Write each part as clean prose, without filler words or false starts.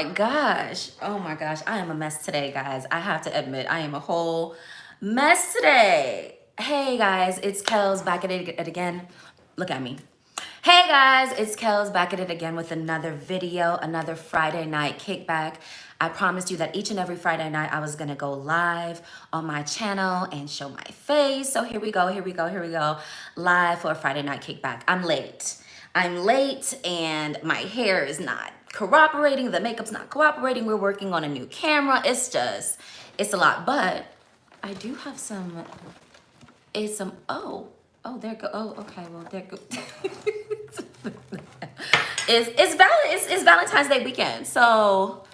my gosh. Oh my gosh. I am a mess today, guys. I have to admit, I am a whole mess today. Hey guys, it's Kells back at it again. Look at me. Hey guys, it's Kells back at it again with another video, another Friday night kickback. I promised you that each and every Friday night I was gonna go live on my channel and show my face. So here we go, here we go, here we go. Live for a Friday night kickback. I'm late and my hair is not cooperating. The makeup's not cooperating. We're working on a new camera. It's a lot, but I do have oh, there go, oh, okay, well, there go. It's Valentine's Day weekend. So,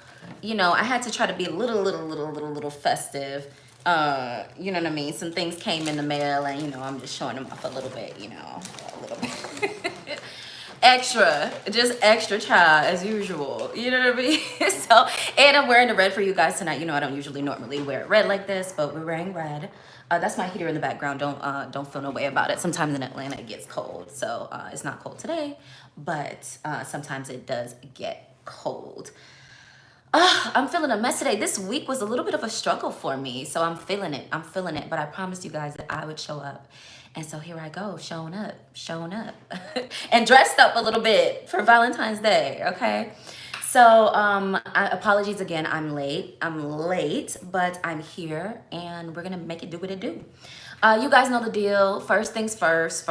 you know, I had to try to be a little festive. You know what I mean? Some things came in the mail and, you know, I'm just showing them off a little bit, you know, a little bit. Just extra child as usual. You know what I mean? So, and I'm wearing the red for you guys tonight. You know, I don't normally wear red like this, but we're wearing red. That's my heater in the background. Don't feel no way about it. Sometimes in Atlanta it gets cold, so it's not cold today, but sometimes it does get cold. I'm feeling a mess today. This week was a little bit of a struggle for me, so I'm feeling it. But I promised you guys that I would show up. And so here I go, showing up, and dressed up a little bit for Valentine's Day, okay? So apologies again, I'm late, but I'm here and we're gonna make it do what it do. You guys know the deal. First things first.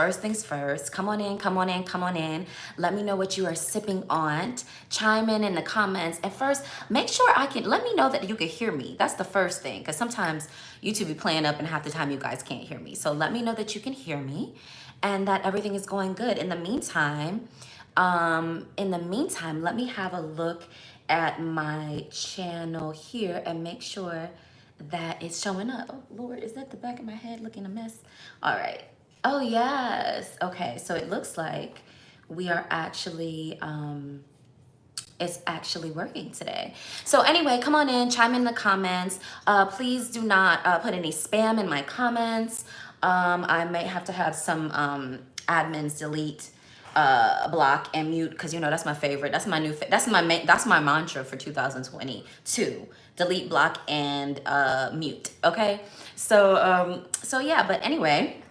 Come on in. Let me know what you are sipping on. Chime in the comments. And first, make sure let me know that you can hear me. That's the first thing, because sometimes YouTube be playing up and half the time you guys can't hear me. So let me know that you can hear me and that everything is going good. In the meantime, let me have a look at my channel here and make sure that it's showing up. Oh Lord, is that the back of my head looking a mess? All right. Oh yes. Okay, so it looks like we are actually it's actually working today. So anyway, come on in, chime in the comments. Please do not put any spam in my comments. I may have to have some admins delete, block and mute, because you know that's my favorite. That's my mantra for 2022. Delete, block, and mute. Okay. So yeah. But anyway,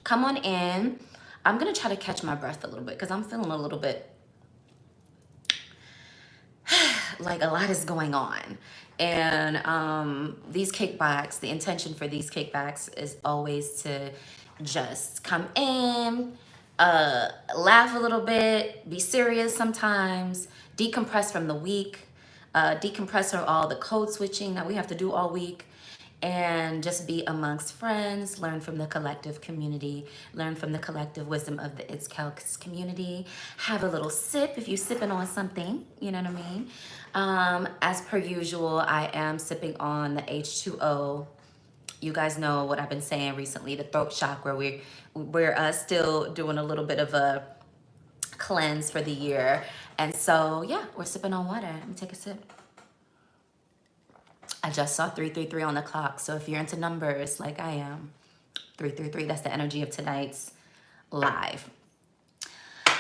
come on in. I'm gonna try to catch my breath a little bit because I'm feeling a little bit like a lot is going on. And these kickbacks, the intention for these kickbacks is always to just come in, laugh a little bit, be serious sometimes, decompress from the week, decompress from all the code switching that we have to do all week, and just be amongst friends, learn from the collective community, learn from the collective wisdom of the It's KELLS community, have a little sip if you're sipping on something, you know what I mean? As per usual, I am sipping on the H2O. You guys know what I've been saying recently, the throat chakra. We're still doing a little bit of a cleanse for the year. And so, yeah, we're sipping on water. Let me take a sip. I just saw 333 on the clock. So if you're into numbers like I am, 333, that's the energy of tonight's live.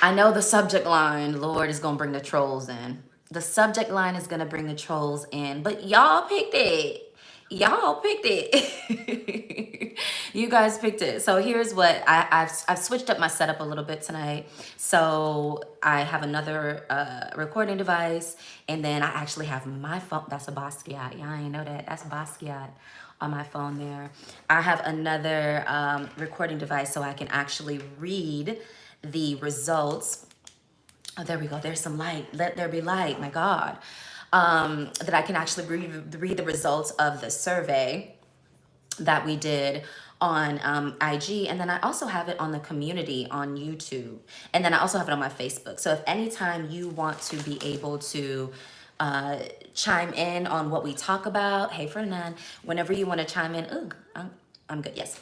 I know the subject line, Lord, is going to bring the trolls in. The subject line is going to bring the trolls in, but y'all picked it. Y'all picked it. You guys picked it. So here's what I've switched up my setup a little bit tonight. So I have another recording device, and then I actually have my phone. That's a Basquiat. Y'all ain't know that. That's Basquiat on my phone there. I have another recording device so I can actually read the results. Oh, there we go. There's some light. Let there be light. My God. That I can actually read the results of the survey that we did on IG. And then I also have it on the community on YouTube. And then I also have it on my Facebook. So if anytime you want to be able to chime in on what we talk about, hey Ferdinand, whenever you want to chime in, I'm good, yes.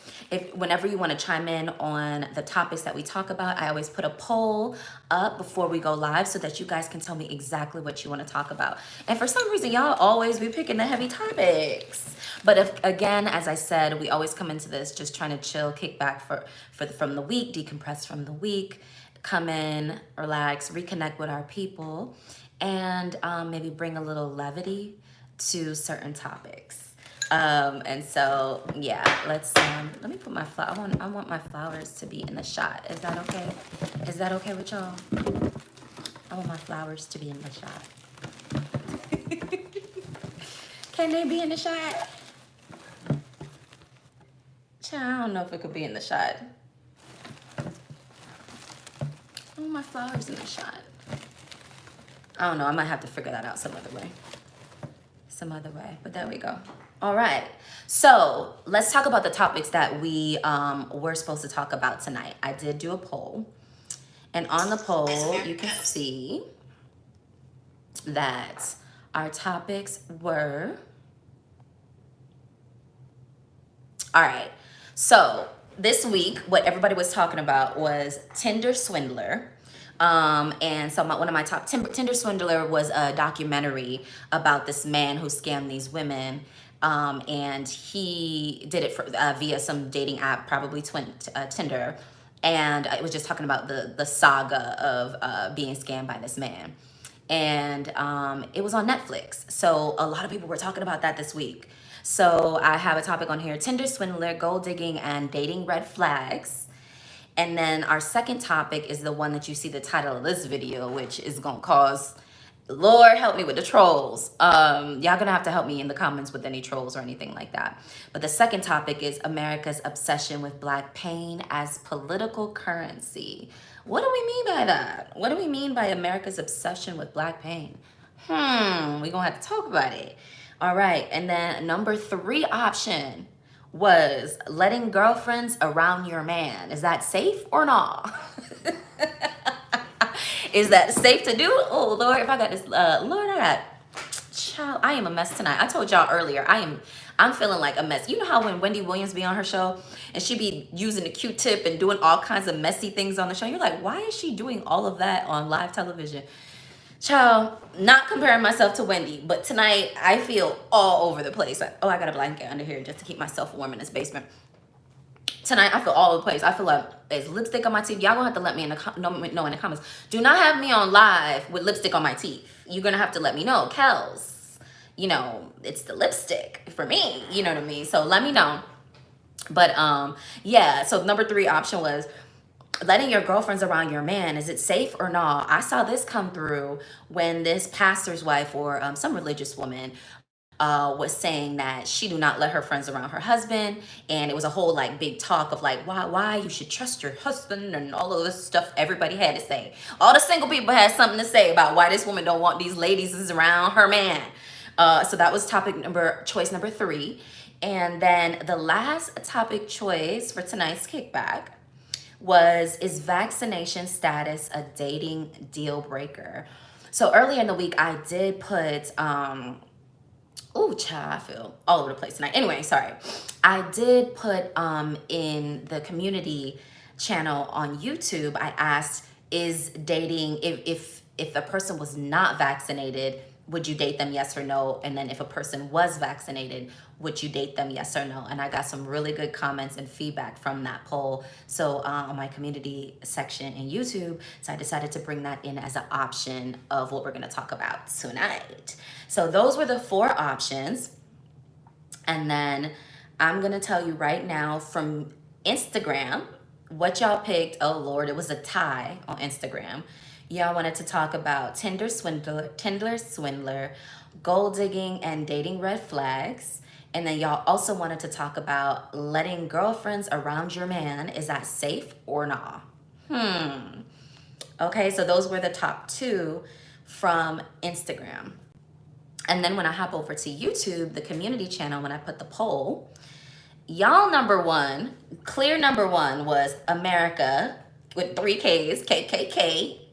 Whenever you want to chime in on the topics that we talk about, I always put a poll up before we go live so that you guys can tell me exactly what you want to talk about. And for some reason, y'all always be picking the heavy topics. But if, again, as I said, we always come into this just trying to chill, kick back from the week, decompress from the week, come in, relax, reconnect with our people, and maybe bring a little levity to certain topics. And so yeah, let me put my flower. I want my flowers to be in the shot. Is that okay? Is that okay with y'all? I want my flowers to be in the shot. Can they be in the shot? I don't know if it could be in the shot. I want my flowers in the shot. I don't know. I might have to figure that out some other way. But there we go. All right. So let's talk about the topics that we were supposed to talk about tonight. I did do a poll. And on the poll, you can see that our topics were... All right. So this week, what everybody was talking about was Tinder Swindler. And so one of my top Tinder Swindler was a documentary about this man who scammed these women. And he did it via some dating app, probably Tinder. And it was just talking about the saga of being scammed by this man. And it was on Netflix. So a lot of people were talking about that this week. So I have a topic on here: Tinder Swindler, gold digging, and dating red flags. And then our second topic is the one that you see the title of this video, which is gonna cause, Lord help me with the trolls. Y'all gonna have to help me in the comments with any trolls or anything like that. But the second topic is America's obsession with Black pain as political currency. What do we mean by that? What do we mean by America's obsession with Black pain? We're gonna have to talk about it. All right, and then number 3 option was letting girlfriends around your man. Is that safe or not? Is that safe to do? Oh Lord, if I got this, Lord, child, I am a mess tonight. I told y'all earlier, I'm feeling like a mess. You know how when Wendy Williams be on her show and she be using the Q-tip and doing all kinds of messy things on the show? You're like, why is she doing all of that on live television? Child, not comparing myself to Wendy, but tonight I feel all over the place. Oh, I got a blanket under here just to keep myself warm in this basement. Tonight I feel all over the place. I feel like there's lipstick on my teeth. Y'all gonna have to let me know in the comments. Do not have me on live with lipstick on my teeth. You're gonna have to let me know. KELLS, you know, it's the lipstick for me. You know what I mean? So let me know. But yeah, so number 3 option was letting your girlfriends around your man. Is it safe or not? I saw this come through when this pastor's wife or some religious woman was saying that she do not let her friends around her husband, and it was a whole like big talk of like why you should trust your husband and all of this stuff everybody had to say. All the single people had something to say about why this woman don't want these ladies around her man. So that was choice number 3. And then the last topic choice for tonight's kickback was, is vaccination status a dating deal breaker? So earlier in the week, I did put, oh, child, I feel all over the place tonight. Anyway, sorry. I did put in the community channel on YouTube, I asked, is dating, if a person was not vaccinated, would you date them, yes or no? And then if a person was vaccinated, would you date them, yes or no? And I got some really good comments and feedback from that poll. So on my community section in YouTube, so I decided to bring that in as an option of what we're gonna talk about tonight. So those were the 4 options. And then I'm gonna tell you right now from Instagram, what y'all picked. Oh Lord, it was a tie on Instagram. Y'all wanted to talk about Tinder Swindler, gold digging, and dating red flags. And then y'all also wanted to talk about letting girlfriends around your man. Is that safe or not? Okay, so those were the top 2 from Instagram. And then when I hop over to YouTube, the community channel, when I put the poll, y'all clear number 1 was Amerikkka with 3 Ks, KKK.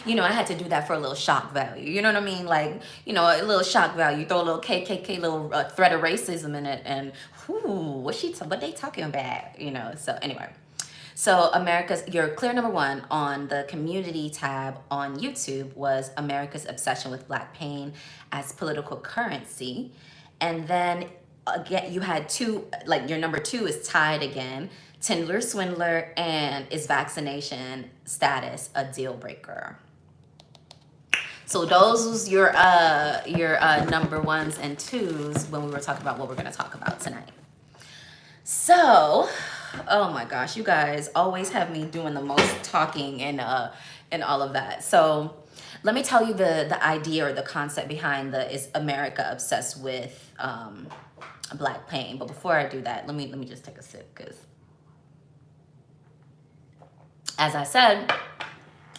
You know, I had to do that for a little shock value. You know what I mean? Like, you know, a little shock value. Throw a little KKK, little thread of racism in it, and what they talking about? You know. So anyway, so your clear number 1 on the community tab on YouTube was America's obsession with Black pain as political currency, and then again you had 2. Like your number 2 is tied again. Tinder Swindler, and is vaccination status a deal breaker? So those was your number ones and twos when we were talking about what we're gonna talk about tonight. So, oh my gosh, you guys always have me doing the most talking and all of that. So let me tell you the idea or the concept behind is Amerikkka obsessed with black pain. But before I do that, let me just take a sip, because as I said,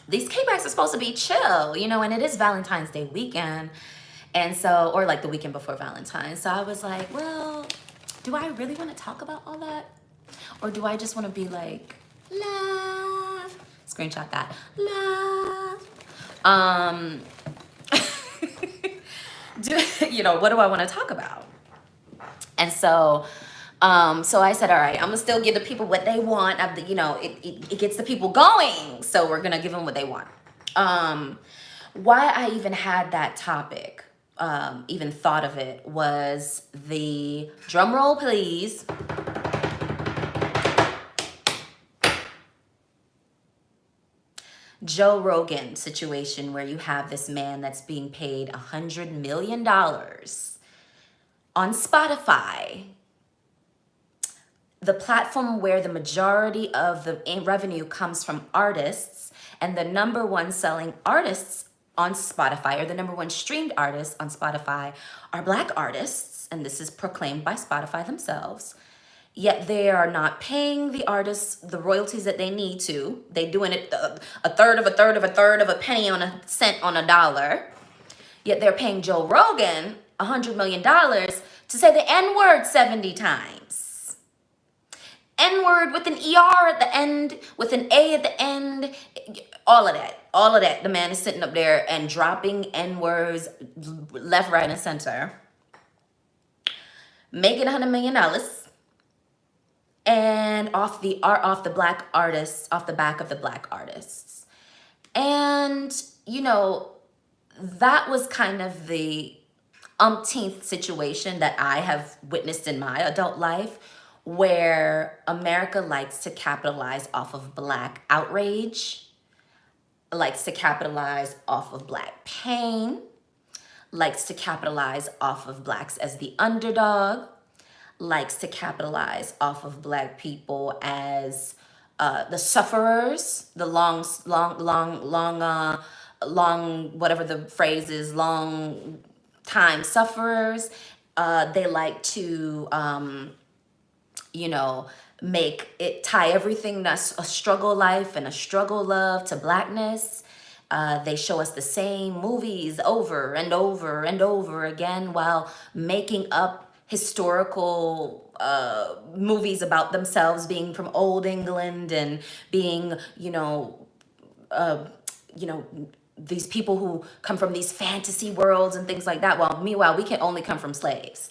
these kickbacks are supposed to be chill, you know, and it is Valentine's Day weekend. And so, or like the weekend before Valentine's. So I was like, well, do I really want to talk about all that? Or do I just want to be like, love, screenshot that, love. You know, what do I want to talk about? And so, so I said, all right, I'm gonna still give the people what they want. You know, it gets the people going. So we're gonna give them what they want. Why I even had that topic, even thought of it, was the drum roll, please. Joe Rogan situation, where you have this man that's being paid $100 million on Spotify, the platform where the majority of the revenue comes from artists, and the number one selling artists on Spotify, or the number one streamed artists on Spotify, are black artists, and this is proclaimed by Spotify themselves. Yet they are not paying the artists the royalties that they need to. They're doing it a third of a penny on a cent on a dollar. Yet they're paying Joe Rogan $100 million to say the N-word 70 times. N-word with an ER at the end, with an A at the end, all of that. The man is sitting up there and dropping N-words left, right, and center, making $100 million. And off the black artists, off the back of the black artists. And, you know, that was kind of the umpteenth situation that I have witnessed in my adult life, where America likes to capitalize off of black outrage, likes to capitalize off of black pain, likes to capitalize off of blacks as the underdog, likes to capitalize off of black people as the sufferers, the long, whatever the phrase is, long time sufferers. They like to, you know, tie everything that's a struggle life and a struggle love to blackness. They show us the same movies over and over and over again, while making up historical movies about themselves being from old England and being, these people who come from these fantasy worlds and things like that. Well, meanwhile, we can only come from slaves.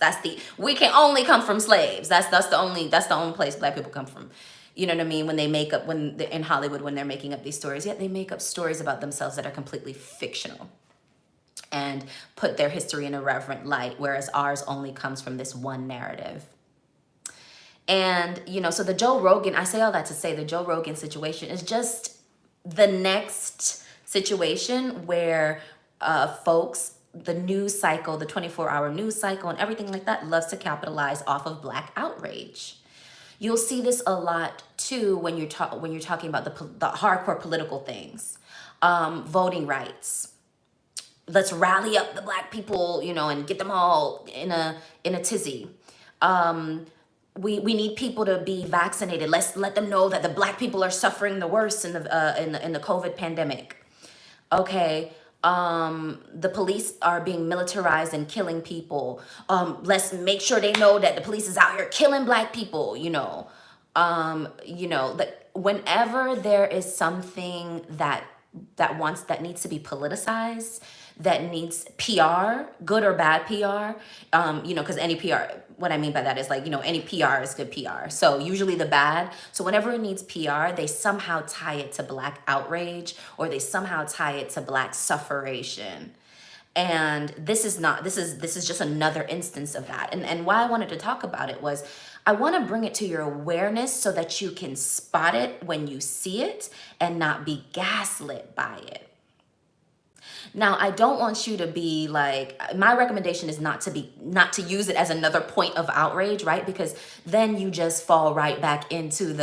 We can only come from slaves. That's the only place black people come from. You know what I mean? When they make up, in Hollywood, when they're making up these stories, yet they make up stories about themselves that are completely fictional and put their history in a reverent light, whereas ours only comes from this one narrative. And, so the Joe Rogan, I say all that to say the Joe Rogan situation is just the next situation where folks, the news cycle, the 24-hour news cycle and everything like that loves to capitalize off of black outrage. You'll see this a lot too when you're talking about the hardcore political things, voting rights. Let's rally up the black people, and get them all in a tizzy. We need people to be vaccinated. Let's let them know that the black people are suffering the worst in the COVID pandemic. Okay, the police are being militarized and killing people. Let's make sure they know that the police is out here killing black people. Whenever there is something that needs to be politicized, that needs PR, good or bad PR, because any PR, what I mean by that is any PR is good PR. So usually the bad. So whenever it needs PR, they somehow tie it to black outrage, or they somehow tie it to black sufferation. And this is just another instance of that. And why I wanted to talk about it was, I want to bring it to your awareness so that you can spot it when you see it and not be gaslit by it. Now, I don't want you to be like, my recommendation is not to use it as another point of outrage, right? Because then you just fall right back into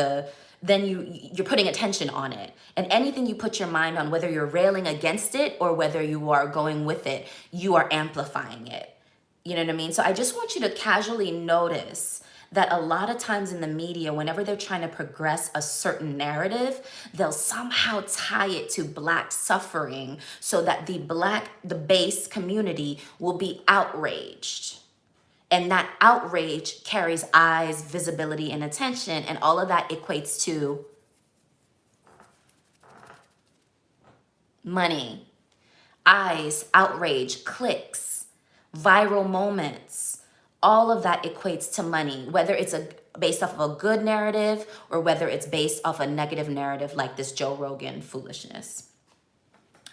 then you're putting attention on it. And anything you put your mind on, whether you're railing against it or whether you are going with it, you are amplifying it. You know what I mean? So I just want you to casually notice that a lot of times in the media, whenever they're trying to progress a certain narrative, they'll somehow tie it to Black suffering so that the base community will be outraged. And that outrage carries eyes, visibility, and attention, and all of that equates to money, eyes, outrage, clicks, viral moments. All of that equates to money, whether it's based off of a good narrative or whether it's based off a negative narrative like this Joe Rogan foolishness.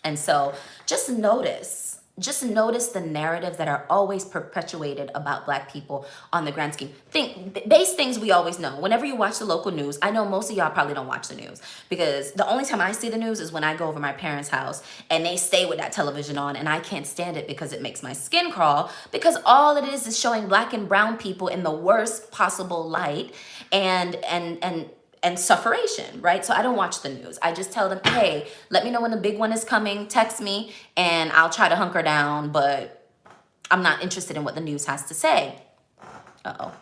And so just notice the narratives that are always perpetuated about Black people on the grand scheme. Base things we always know. Whenever you watch the local news, I know most of y'all probably don't watch the news because the only time I see the news is when I go over my parents' house and they stay with that television on, and I can't stand it because it makes my skin crawl, because all it is showing Black and brown people in the worst possible light and sufferation, right? So I don't watch the news. I just tell them, hey, let me know when the big one is coming, text me, and I'll try to hunker down, but I'm not interested in what the news has to say. Uh-oh.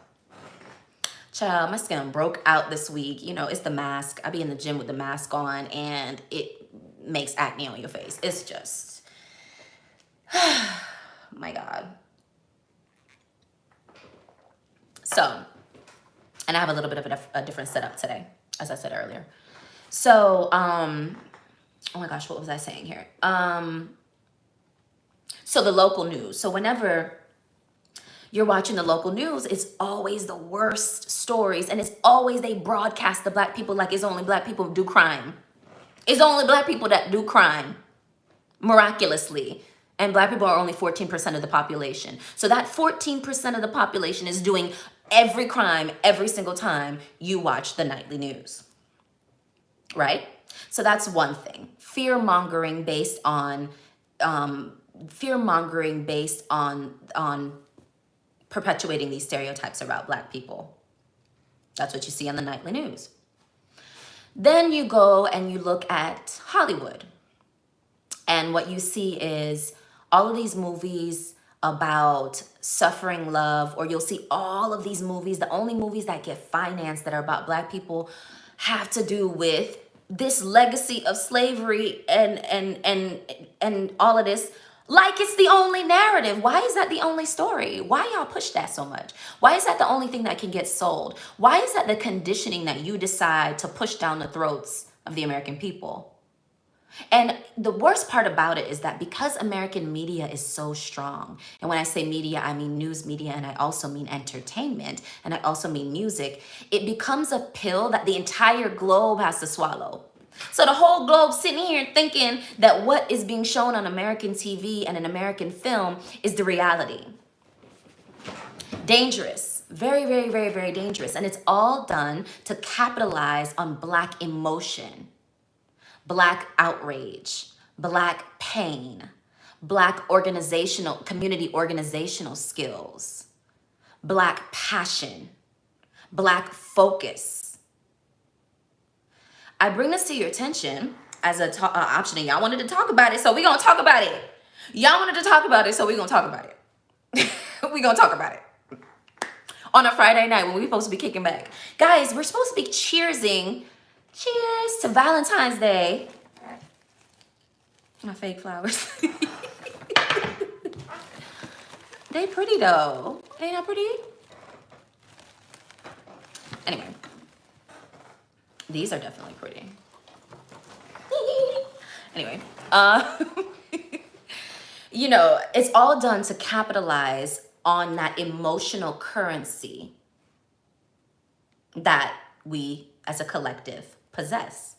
Child, my skin broke out this week. You know, it's the mask. I be in the gym with the mask on, and it makes acne on your face. It's just, my God. So, and I have a little bit of a different setup today, as I said earlier. So, oh my gosh, what was I saying here? So the local news. So whenever you're watching the local news, it's always the worst stories. And it's always they broadcast the Black people like it's only Black people who do crime. It's only Black people that do crime, miraculously. And Black people are only 14% of the population. So that 14% of the population is doing every crime every single time you watch the nightly news, right? So that's one thing. Fear mongering based on perpetuating these stereotypes about Black people. That's what you see on the nightly news. Then you go and you look at Hollywood, and what you see is all of these movies about suffering love, or you'll see all of these movies, the only movies that get financed that are about Black people have to do with this legacy of slavery and all of this, like it's the only narrative. Why is that the only story? Why y'all push that so much? Why is that the only thing that can get sold? Why is that the conditioning that you decide to push down the throats of the American people? And the worst part about it is that because American media is so strong, and when I say media, I mean news media, and I also mean entertainment, and I also mean music, it becomes a pill that the entire globe has to swallow. So the whole globe sitting here thinking that what is being shown on American TV and an American film is the reality. Dangerous. Very, very, very, very dangerous. And it's all done to capitalize on Black emotion, Black outrage, Black pain, Black community organizational skills, Black passion, Black focus. I bring this to your attention as an option, and y'all wanted to talk about it, so we're going to talk about it. Y'all wanted to talk about it, so we're going to talk about it. We're going to talk about it. On a Friday night when we're supposed to be kicking back. Guys, we're supposed to be cheersing. Cheers to Valentine's Day. My fake flowers. They pretty though. They not pretty? Anyway. These are definitely pretty. Anyway. You know, it's all done to capitalize on that emotional currency that we as a collective possess.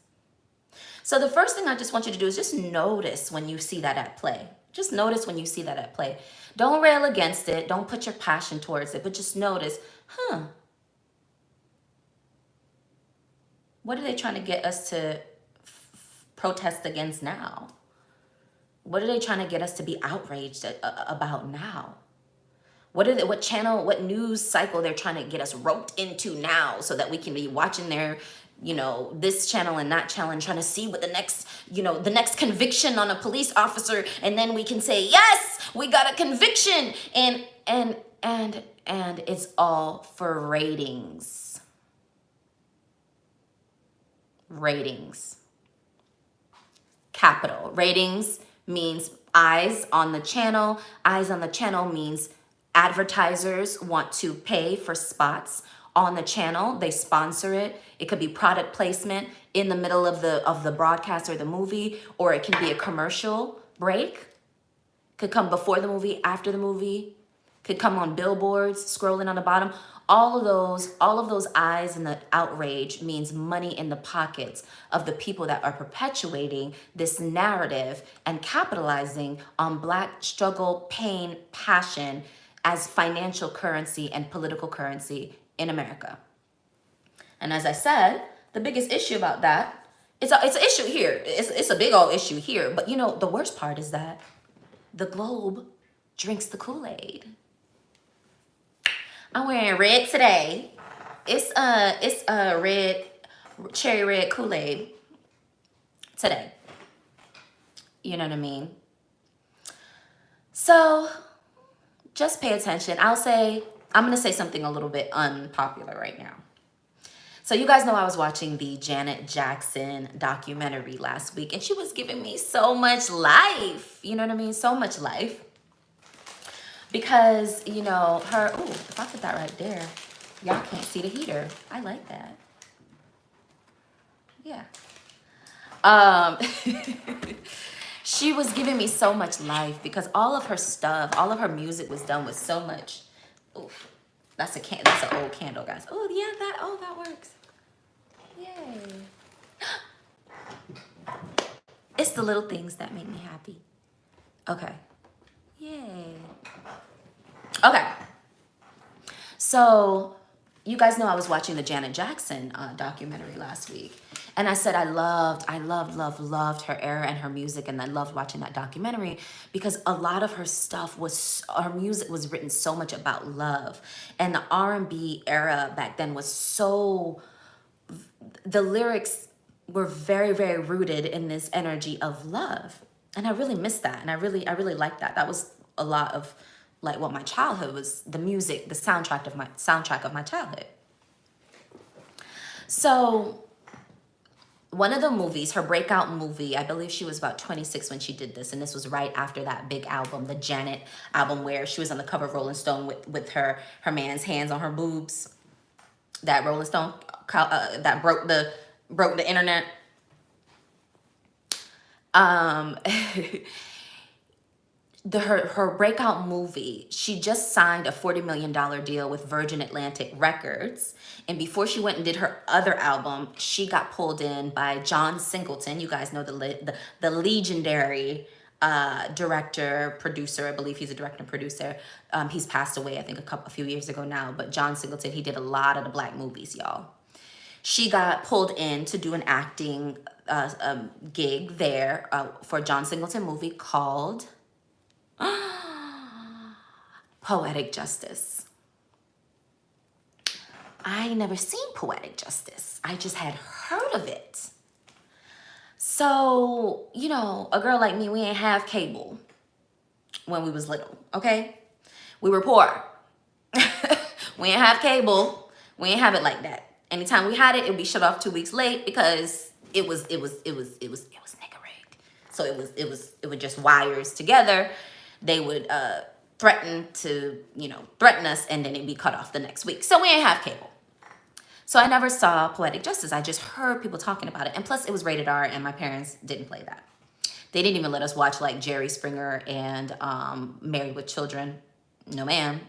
So the first thing I just want you to do is just notice when you see that at play. Just notice when you see that at play. Don't rail against it. Don't put your passion towards it, but just notice, what are they trying to get us to protest against now? What are they trying to get us to be outraged about now? What channel, what news cycle they're trying to get us roped into now so that we can be watching their, this channel and that channel and trying to see what the next, the next conviction on a police officer, and then we can say, yes, we got a conviction, and it's all for ratings. Ratings. Capital. Ratings means eyes on the channel. Eyes on the channel means advertisers want to pay for spots on the channel. They sponsor it. It could be product placement in the middle of the broadcast or the movie, or it can be a commercial break. Could come before the movie, after the movie. Could come on billboards, scrolling on the bottom. All of those eyes and the outrage means money in the pockets of the people that are perpetuating this narrative and capitalizing on Black struggle, pain, passion as financial currency and political currency in America. And as I said, the biggest issue about that, it's an issue here. It's a big old issue here. But the worst part is that the globe drinks the Kool-Aid. I'm wearing red today. It's a red, cherry red Kool-Aid today. You know what I mean? So just pay attention. I'm going to say something a little bit unpopular right now. So you guys know I was watching the Janet Jackson documentary last week, and she was giving me so much life. You know what I mean? So much life. Because, her, if I put that right there, y'all can't see the heater. I like that. Yeah. She was giving me so much life because all of her stuff, all of her music was done with so much. Oof. That's an old candle, guys. Oh, yeah, that works. Yay. It's the little things that make me happy. Okay. Yay. Okay. So you guys know I was watching the Janet Jackson documentary last week. And I said I loved her era and her music, and I loved watching that documentary because a lot of her stuff her music was written so much about love. And the R&B era back then was the lyrics were very, very rooted in this energy of love. And I really missed that. And I really liked that. That was a lot of like what my childhood was, the music, the soundtrack of my childhood. So one of the movies, her breakout movie, I believe she was about 26 when she did this, and this was right after that big album, the Janet album, where she was on the cover of Rolling Stone with her man's hands on her boobs. That Rolling Stone that broke the internet. Her breakout movie, she just signed a $40 million deal with Virgin Atlantic Records. And before she went and did her other album, she got pulled in by John Singleton. You guys know the legendary director, producer. I believe he's a director and producer. He's passed away, I think, a few years ago now. But John Singleton, he did a lot of the Black movies, y'all. She got pulled in to do an acting gig there for a John Singleton movie called Poetic Justice. I never seen Poetic Justice. I just had heard of it. So, a girl like me, we ain't have cable when we was little, okay? We were poor. We ain't have cable. We ain't have it like that. Anytime we had it, it would be shut off 2 weeks late because it was nigga rigged. So it was just wires together. They would threaten us, and then it'd be cut off the next week. So we ain't have cable. So I never saw Poetic Justice. I just heard people talking about it. And plus it was rated R, and my parents didn't play that. They didn't even let us watch like Jerry Springer and Married with Children. No, ma'am.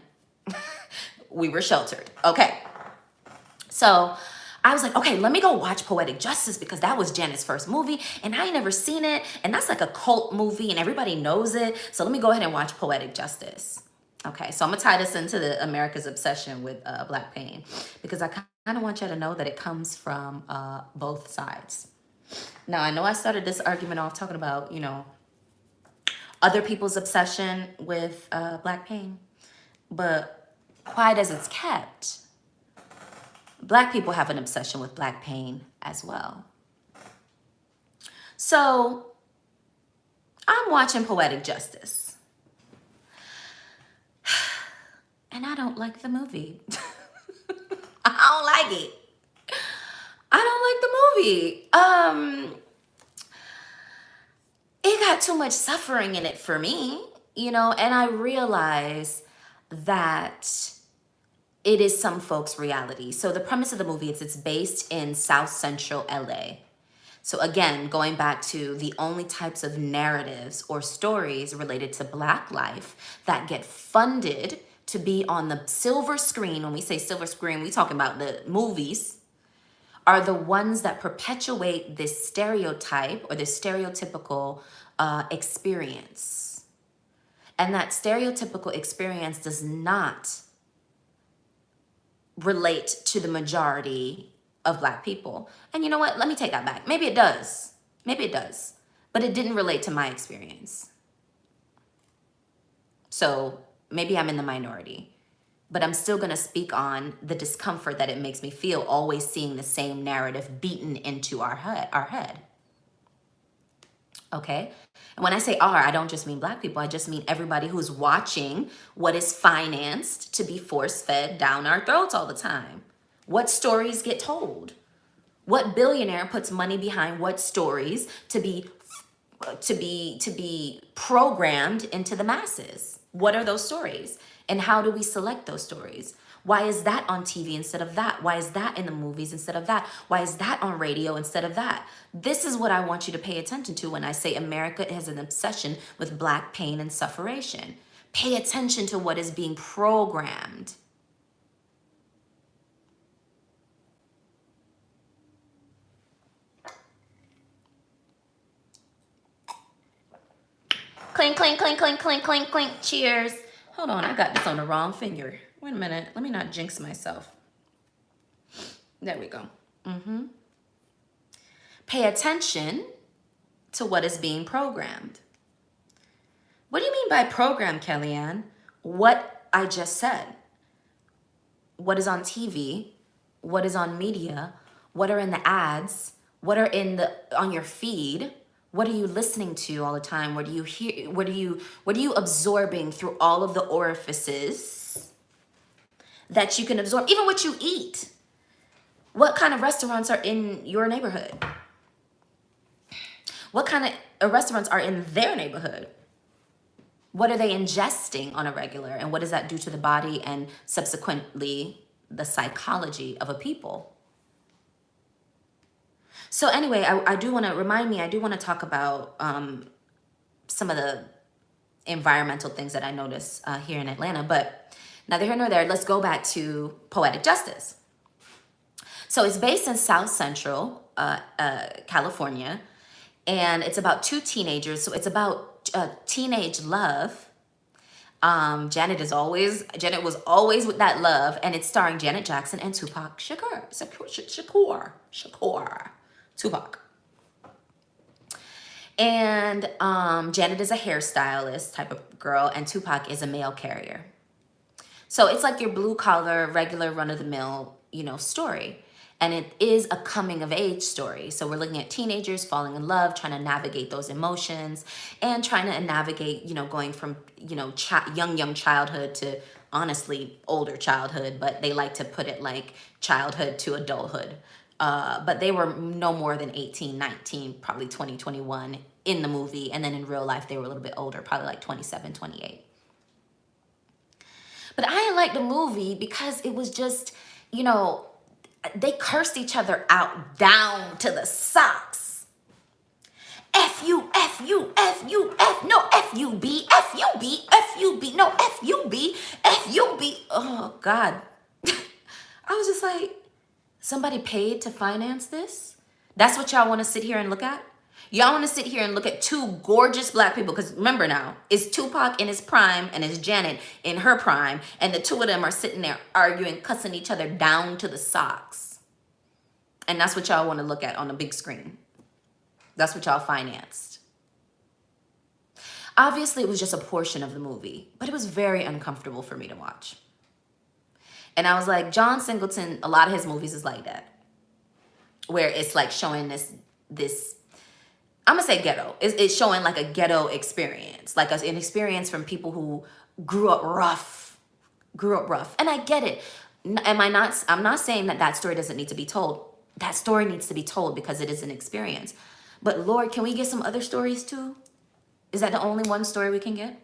We were sheltered. Okay. So I was like, okay, let me go watch Poetic Justice because that was Janet's first movie and I ain't never seen it. And that's like a cult movie and everybody knows it. So let me go ahead and watch Poetic Justice. Okay, so I'm gonna tie this into the America's obsession with Black pain because I kind of want you to know that it comes from both sides. Now, I know I started this argument off talking about, other people's obsession with Black pain. But quiet as it's kept, Black people have an obsession with Black pain as well. So I'm watching Poetic Justice. And I don't like the movie. I don't like it. I don't like the movie. It got too much suffering in it for me, you know, and I realize that it is some folks' reality. So the premise of the movie is it's based in South Central LA. So again, going back to the only types of narratives or stories related to Black life that get funded to be on the silver screen. When we say silver screen, we talking about the movies, are the ones that perpetuate this stereotype or this stereotypical experience. And that stereotypical experience does not relate to the majority of Black people. And you know what? Let me take that back. Maybe it does. Maybe it does. But it didn't relate to my experience. So maybe I'm in the minority. But I'm still going to speak on the discomfort that it makes me feel always seeing the same narrative beaten into our head. Okay? And when I say our, I don't just mean Black people. I just mean everybody who's watching what is financed to be force-fed down our throats all the time. What stories get told? What billionaire puts money behind what stories to be programmed into the masses? What are those stories? And how do we select those stories? Why is that on TV instead of that? Why is that in the movies instead of that? Why is that on radio instead of that? This is what I want you to pay attention to when I say America has an obsession with Black pain and sufferation. Pay attention to what is being programmed. Clink, clink, clink, clink, clink, clink, clink. Cheers. Hold on, I got this on the wrong finger. Wait a minute. Let me not jinx myself. There we go. Pay attention to what is being programmed. What do you mean by program, Kellyanne? What I just said. What is on TV? What is on media? What are in the ads? What are on your feed? What are you listening to all the time? What do you hear? What are you absorbing through all of the orifices that you can absorb? Even what you eat. What kind of restaurants are in your neighborhood? What kind of restaurants are in their neighborhood? What are they ingesting on a regular? And what does that do to the body and subsequently the psychology of a people? So anyway, I do want to talk about some of the environmental things that I notice here in Atlanta. But neither here nor there, let's go back to Poetic Justice. So it's based in South Central California, and it's about two teenagers. So it's about teenage love. Janet was always with that love, and it's starring Janet Jackson and Tupac Shakur. Tupac. And Janet is a hairstylist type of girl, and Tupac is a mail carrier. So it's like your blue collar, regular run-of-the-mill, story. And it is a coming of age story. So we're looking at teenagers falling in love, trying to navigate those emotions, and trying to navigate, going from, young childhood to honestly older childhood, but they like to put it like childhood to adulthood. But they were no more than 18, 19, probably 20, 21 in the movie. And then in real life, they were a little bit older, probably like 27, 28. But I didn't like the movie because it was just, they cursed each other out down to the socks. F you, F you, F you, F, no, F you, B, F you, B, F you, B, no, F you, B, F you, B. Oh, God. I was just like, somebody paid to finance this? That's what y'all want to sit here and look at? Y'all want to sit here and look at two gorgeous Black people, because remember now, it's Tupac in his prime and it's Janet in her prime, and the two of them are sitting there arguing, cussing each other down to the socks. And that's what y'all want to look at on the big screen. That's what y'all financed. Obviously, it was just a portion of the movie, but it was very uncomfortable for me to watch. And I was like, John Singleton, a lot of his movies is like that, where it's like showing this I'm gonna say ghetto. It's showing like a ghetto experience, like an experience from people who grew up rough, and I get it. I'm not saying that story doesn't need to be told. That story needs to be told because it is an experience. But Lord, can we get some other stories too? Is that the only one story we can get?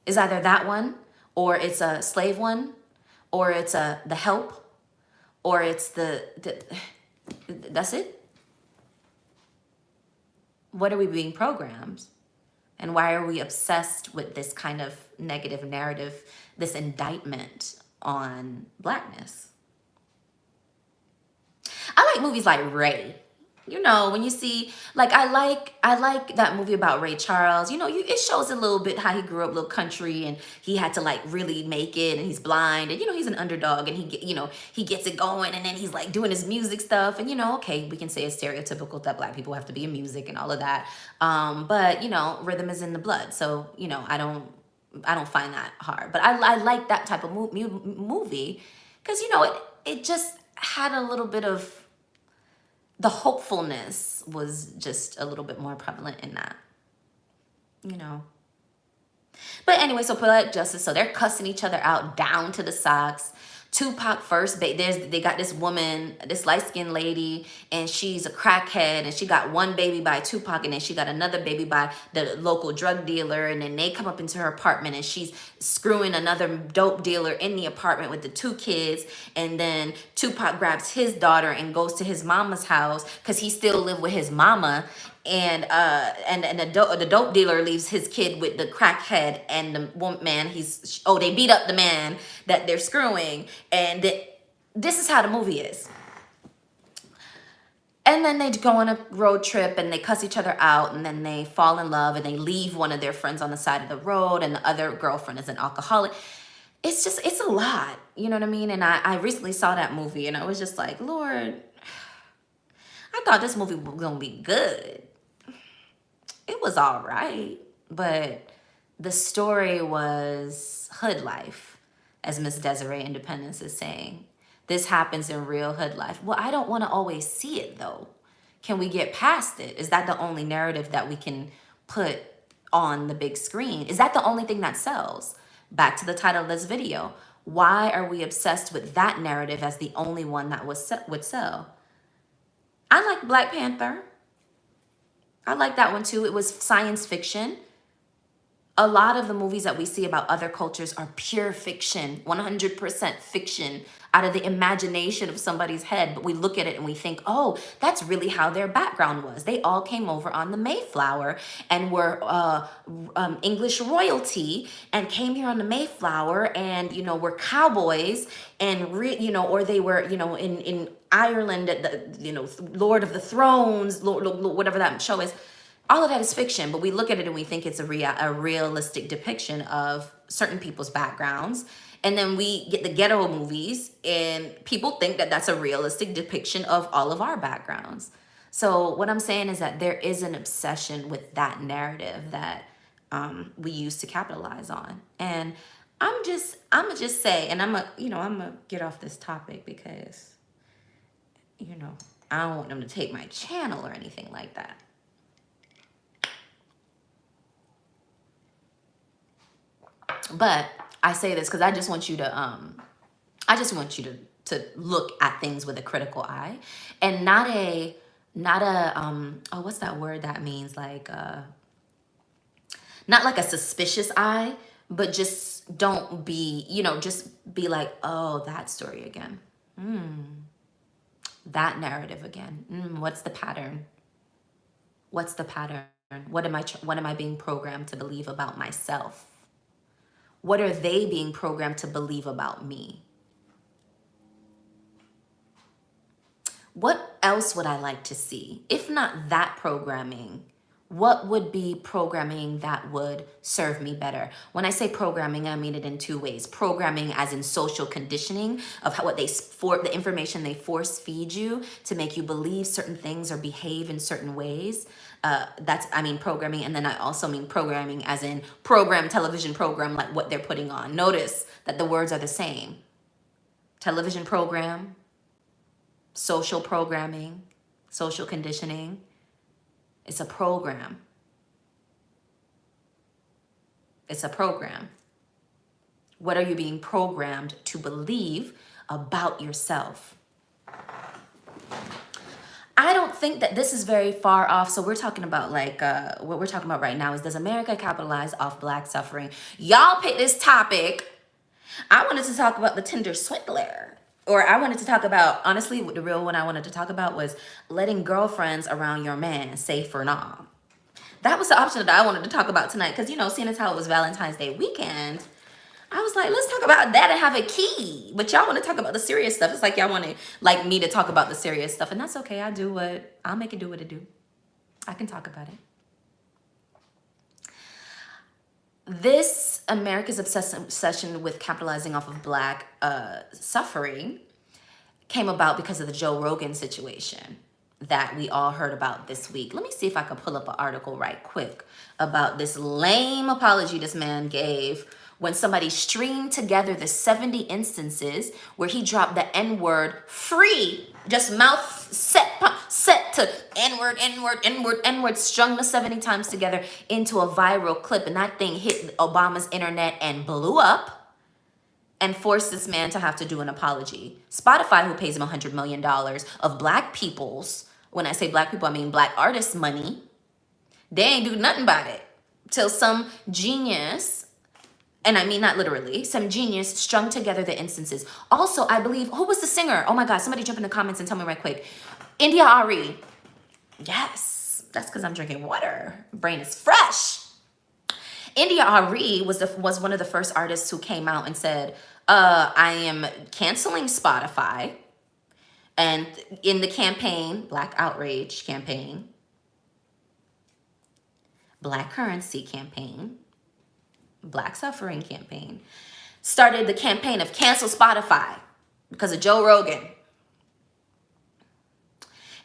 Is either that one, or it's a slave one, or it's the help, or it's that's it? What are we being programmed? And why are we obsessed with this kind of negative narrative, this indictment on Blackness? I like movies like Ray. You know, when you see, like, I like that movie about Ray Charles. You know, it shows a little bit how he grew up, little country, and he had to like really make it, and he's blind, and you know, he's an underdog, and he gets it going, and then he's like doing his music stuff, and you know, okay, we can say it's stereotypical that Black people have to be in music and all of that, but you know, rhythm is in the blood, so you know, I don't find that hard, but I like that type of movie because you know, it just had a little bit of the hopefulness was just a little bit more prevalent in that, you know. But anyway, so Poetic Justice, so they're cussing each other out down to the socks. Tupac first, they got this woman, this light-skinned lady, and she's a crackhead, and she got one baby by Tupac, and then she got another baby by the local drug dealer, and then they come up into her apartment, and she's screwing another dope dealer in the apartment with the two kids, and then Tupac grabs his daughter and goes to his mama's house, because he still lived with his mama, and the dope dealer leaves his kid with the crackhead, and the man, they beat up the man that they're screwing, and this is how the movie is. And then they go on a road trip and they cuss each other out, and then they fall in love, and they leave one of their friends on the side of the road, and the other girlfriend is an alcoholic. It's a lot, you know what I mean? And I recently saw that movie, and I was just like, Lord, I thought this movie was gonna be good. It was all right, but the story was hood life, as Miss Desiree Independence is saying. This happens in real hood life. Well, I don't want to always see it, though. Can we get past it? Is that the only narrative that we can put on the big screen? Is that the only thing that sells? Back to the title of this video. Why are we obsessed with that narrative as the only one that would sell? I like Black Panther. I like that one too. It was science fiction. A lot of the movies that we see about other cultures are pure fiction, 100% fiction out of the imagination of somebody's head. But we look at it and we think, oh, that's really how their background was. They all came over on the Mayflower and were English royalty and came here on the Mayflower and, you know, were cowboys and, or they were, you know, in Ireland, at the, you know, Lord of the Thrones, whatever that show is. All of that is fiction, but we look at it and we think it's a realistic depiction of certain people's backgrounds. And then we get the ghetto movies and people think that that's a realistic depiction of all of our backgrounds. So what I'm saying is that there is an obsession with that narrative that we use to capitalize on. And I'm gonna just say, and I'm gonna get off this topic because, you know, I don't want them to take my channel or anything like that. But I say this because I just want you to look at things with a critical eye, and not a what's that word that means, like not like a suspicious eye, but just don't be, you know, just be like, oh, that story again, that narrative again. What's the pattern? What's the pattern? What am I being programmed to believe about myself? What are they being programmed to believe about me? What else would I like to see? If not that programming, What would be programming that would serve me better? When I say programming, I mean it in two ways. Programming as in social conditioning of how, the information they force feed you to make you believe certain things or behave in certain ways. I mean programming. And then I also mean programming as in television program, like what they're putting on. Notice that the words are the same. Television program, social programming, social conditioning. It's a program. It's a program. What are you being programmed to believe about yourself? I don't think that this is very far off. So we're talking about what we're talking about right now is, does America capitalize off Black suffering? Y'all picked this topic. I wanted to talk about the Tinder swindler. Or I wanted to talk about, honestly, the real one I wanted to talk about was letting girlfriends around your man safe or not. That was the option that I wanted to talk about tonight. Because, seeing as how it was Valentine's Day weekend, I was like, let's talk about that and have a key. But y'all want to talk about the serious stuff. It's like y'all want to, me to talk about the serious stuff. And that's okay. I'll make it do what it do. I can talk about it. This America's obsession with capitalizing off of Black suffering came about because of the Joe Rogan situation that we all heard about this week. Let me see if I can pull up an article right quick about this lame apology this man gave when somebody streamed together the 70 instances where he dropped the N-word free, just mouth set to N-word, N-word, N-word, N-word, strung the 70 times together into a viral clip. And that thing hit Obama's internet and blew up and forced this man to have to do an apology. Spotify, who pays him $100 million of Black people's, when I say Black people, I mean Black artists' money, they ain't do nothing about it till some genius, and I mean not literally, some genius strung together the instances. Also, I believe, who was the singer? Oh my God, somebody jump in the comments and tell me right quick. India.Arie. Yes, that's because I'm drinking water. Brain is fresh. India.Arie was one of the first artists who came out and said, I am canceling Spotify. And in the campaign, Black Outrage campaign, Black Currency campaign, Black Suffering campaign, started the campaign of cancel Spotify because of Joe Rogan.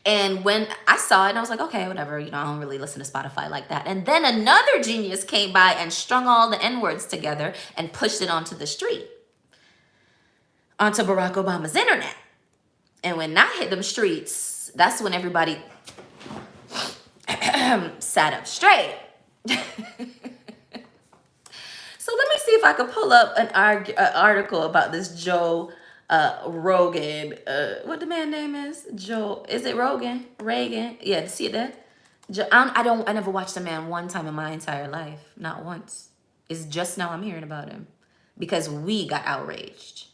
And when I saw it, I was like, okay, whatever, I don't really listen to Spotify like that. And then another genius came by and strung all the N-words together and pushed it onto the street, onto Barack Obama's internet. And when that hit them streets, that's when everybody sat up straight. So let me see if I can pull up an article about this Joe Rogan. What the man name is? Joe. Is it Rogan? Reagan? Yeah, see it there? I never watched the man one time in my entire life. Not once. It's just now I'm hearing about him because we got outraged.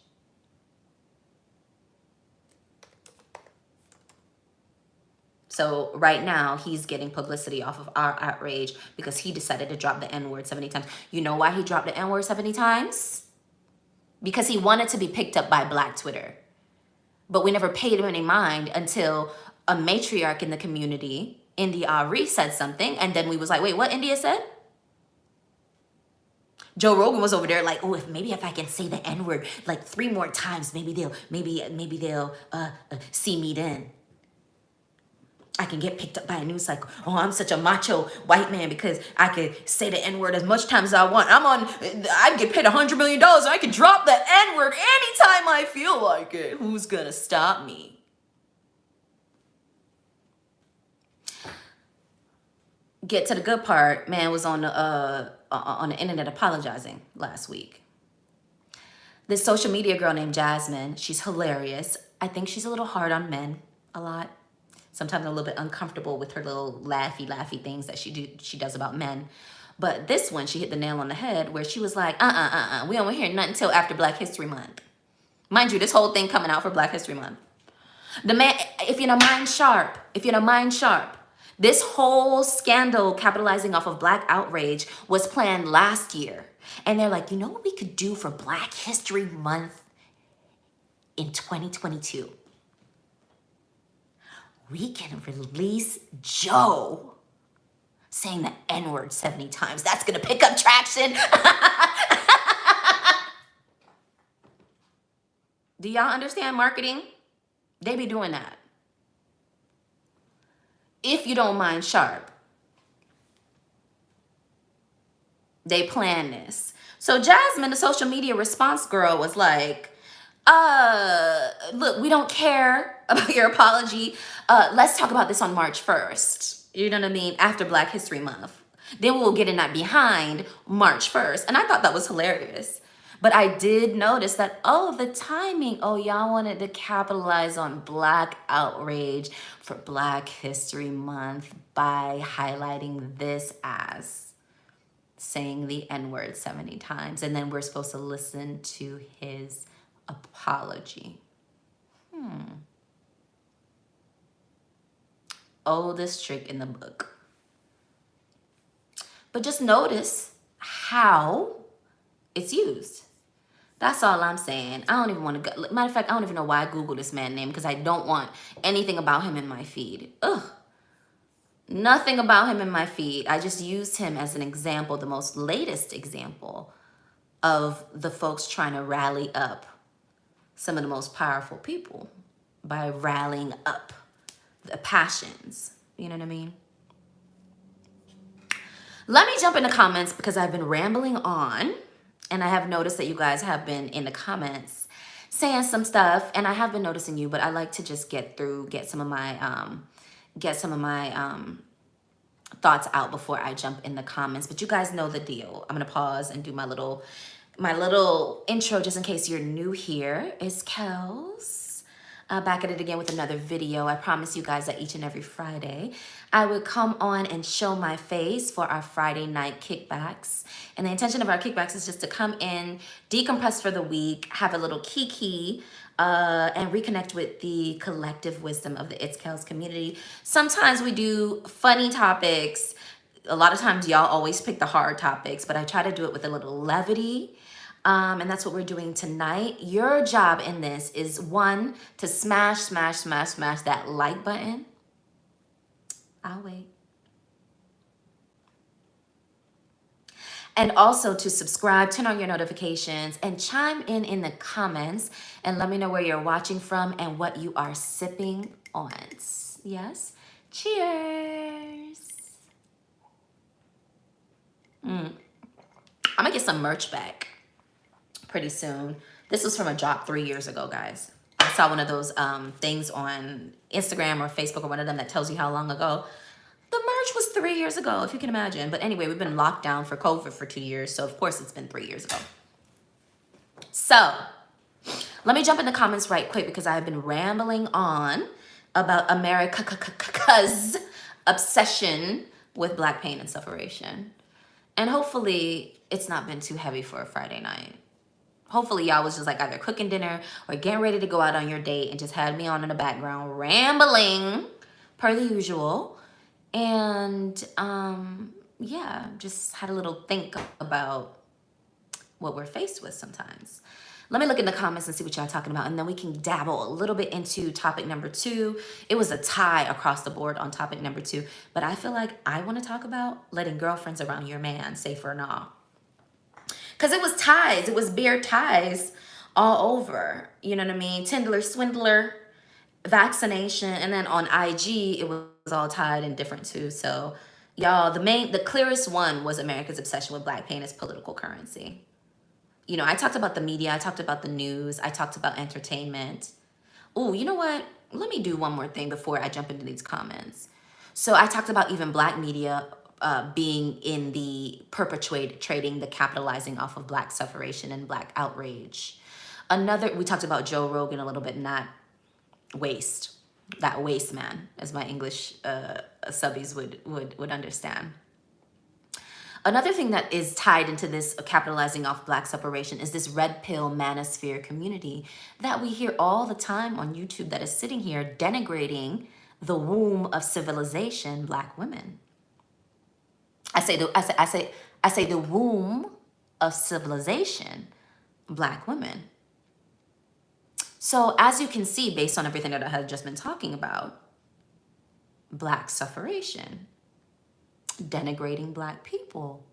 So right now, he's getting publicity off of our outrage because he decided to drop the N-word 70 times. You know why he dropped the N-word 70 times? Because he wanted to be picked up by Black Twitter. But we never paid him any mind until a matriarch in the community, India.Arie, said something. And then we was like, wait, what India said? Joe Rogan was over there like, oh, if I can say the N-word like 3 more times, maybe they'll see me then. I can get picked up by a news cycle. Oh, I'm such a macho white man because I could say the N-word as much times as I want. I get paid $100 million and I can drop the N-word anytime I feel like it. Who's gonna stop me? Get to the good part. Man was on the internet apologizing last week. This social media girl named Jasmine, she's hilarious. I think she's a little hard on men a lot. Sometimes a little bit uncomfortable with her little laughy things that she does about men. But this one, she hit the nail on the head where she was like, we don't hear nothing until after Black History Month. Mind you, this whole thing coming out for Black History Month. The man, if you're a mind sharp, this whole scandal capitalizing off of Black outrage was planned last year. And they're like, you know what we could do for Black History Month in 2022? We can release Joe saying the N-word 70 times. That's going to pick up traction. Do y'all understand marketing? They be doing that. If you don't mind sharp, they plan this. So Jasmine, the social media response girl, was like, look, we don't care about your apology. Let's talk about this on March 1st. You know what I mean? After Black History Month. Then we'll get in that behind March 1st. And I thought that was hilarious. But I did notice that, oh, the timing. Oh, y'all wanted to capitalize on Black outrage for Black History Month by highlighting this as saying the N-word 70 times. And then we're supposed to listen to his apology. Oldest trick in the book. But just notice how it's used. That's all I'm saying. I don't even want to go. Matter of fact, I don't even know why I Googled this man's name, because I don't want anything about him in my feed. Ugh. Nothing about him in my feed. I just used him as an example, the most latest example of the folks trying to rally up some of the most powerful people by rallying up the passions. You know what I mean? Let me jump in the comments because I've been rambling on, and I have noticed that you guys have been in the comments saying some stuff, and I have been noticing you, but I like to just get some of my thoughts out before I jump in the comments. But you guys know the deal. I'm gonna pause and do my little intro just in case you're new here. Is KELLS back at it again with another video. I promise you guys that each and every Friday I would come on and show my face for our Friday night kickbacks. And the intention of our kickbacks is just to come in, decompress for the week, have a little kiki, and reconnect with the collective wisdom of the It's KELLS community. Sometimes we do funny topics. A lot of times y'all always pick the hard topics, but I try to do it with a little levity. And that's what we're doing tonight. Your job in this is, one, to smash that like button. I'll wait. And also to subscribe, turn on your notifications, and chime in the comments and let me know where you're watching from and what you are sipping on. Yes? Cheers. I'm gonna get some merch back pretty soon. This was from a drop 3 years ago, guys. I saw one of those things on Instagram or Facebook or one of them that tells you how long ago. The merch was 3 years ago, if you can imagine. But anyway, we've been locked down for COVID for 2 years, so of course it's been 3 years ago. So let me jump in the comments right quick because I have been rambling on about Amerikkka's obsession with Black pain and sufferation. And hopefully it's not been too heavy for a Friday night. Hopefully y'all was just like either cooking dinner or getting ready to go out on your date and just had me on in the background rambling per the usual. And yeah, just had a little think about what we're faced with sometimes. Let me look in the comments and see what y'all talking about, and then we can dabble a little bit into topic number 2. It was a tie across the board on topic number 2, but I feel like I want to talk about letting girlfriends around your man safe or not. Because it was ties. It was bare ties all over. You know what I mean? Tindler, swindler, vaccination. And then on IG, it was all tied and different too. So y'all, the clearest one was America's obsession with Black pain as political currency. You know, I talked about the media. I talked about the news. I talked about entertainment. Oh, you know what? Let me do one more thing before I jump into these comments. So I talked about even Black media being in the trading, the capitalizing off of Black sufferation and Black outrage. We talked about Joe Rogan a little bit, not waste. That waste man, as my English subbies would understand. Another thing that is tied into this capitalizing off Black separation is this red pill manosphere community that we hear all the time on YouTube that is sitting here denigrating the womb of civilization, Black women. I say the womb of civilization, Black women. So as you can see, based on everything that I have just been talking about, Black sufferation. denigrating Black people,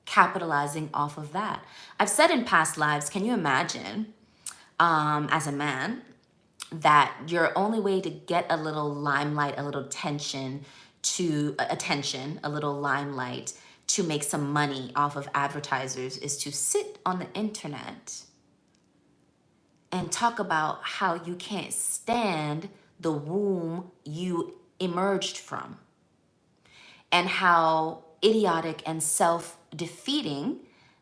capitalizing off of that. I've said in past lives, can you imagine, as a man, that your only way to get a little limelight, a little attention, a little limelight to make some money off of advertisers is to sit on the internet and talk about how you can't stand the womb you emerged from, and how idiotic and self-defeating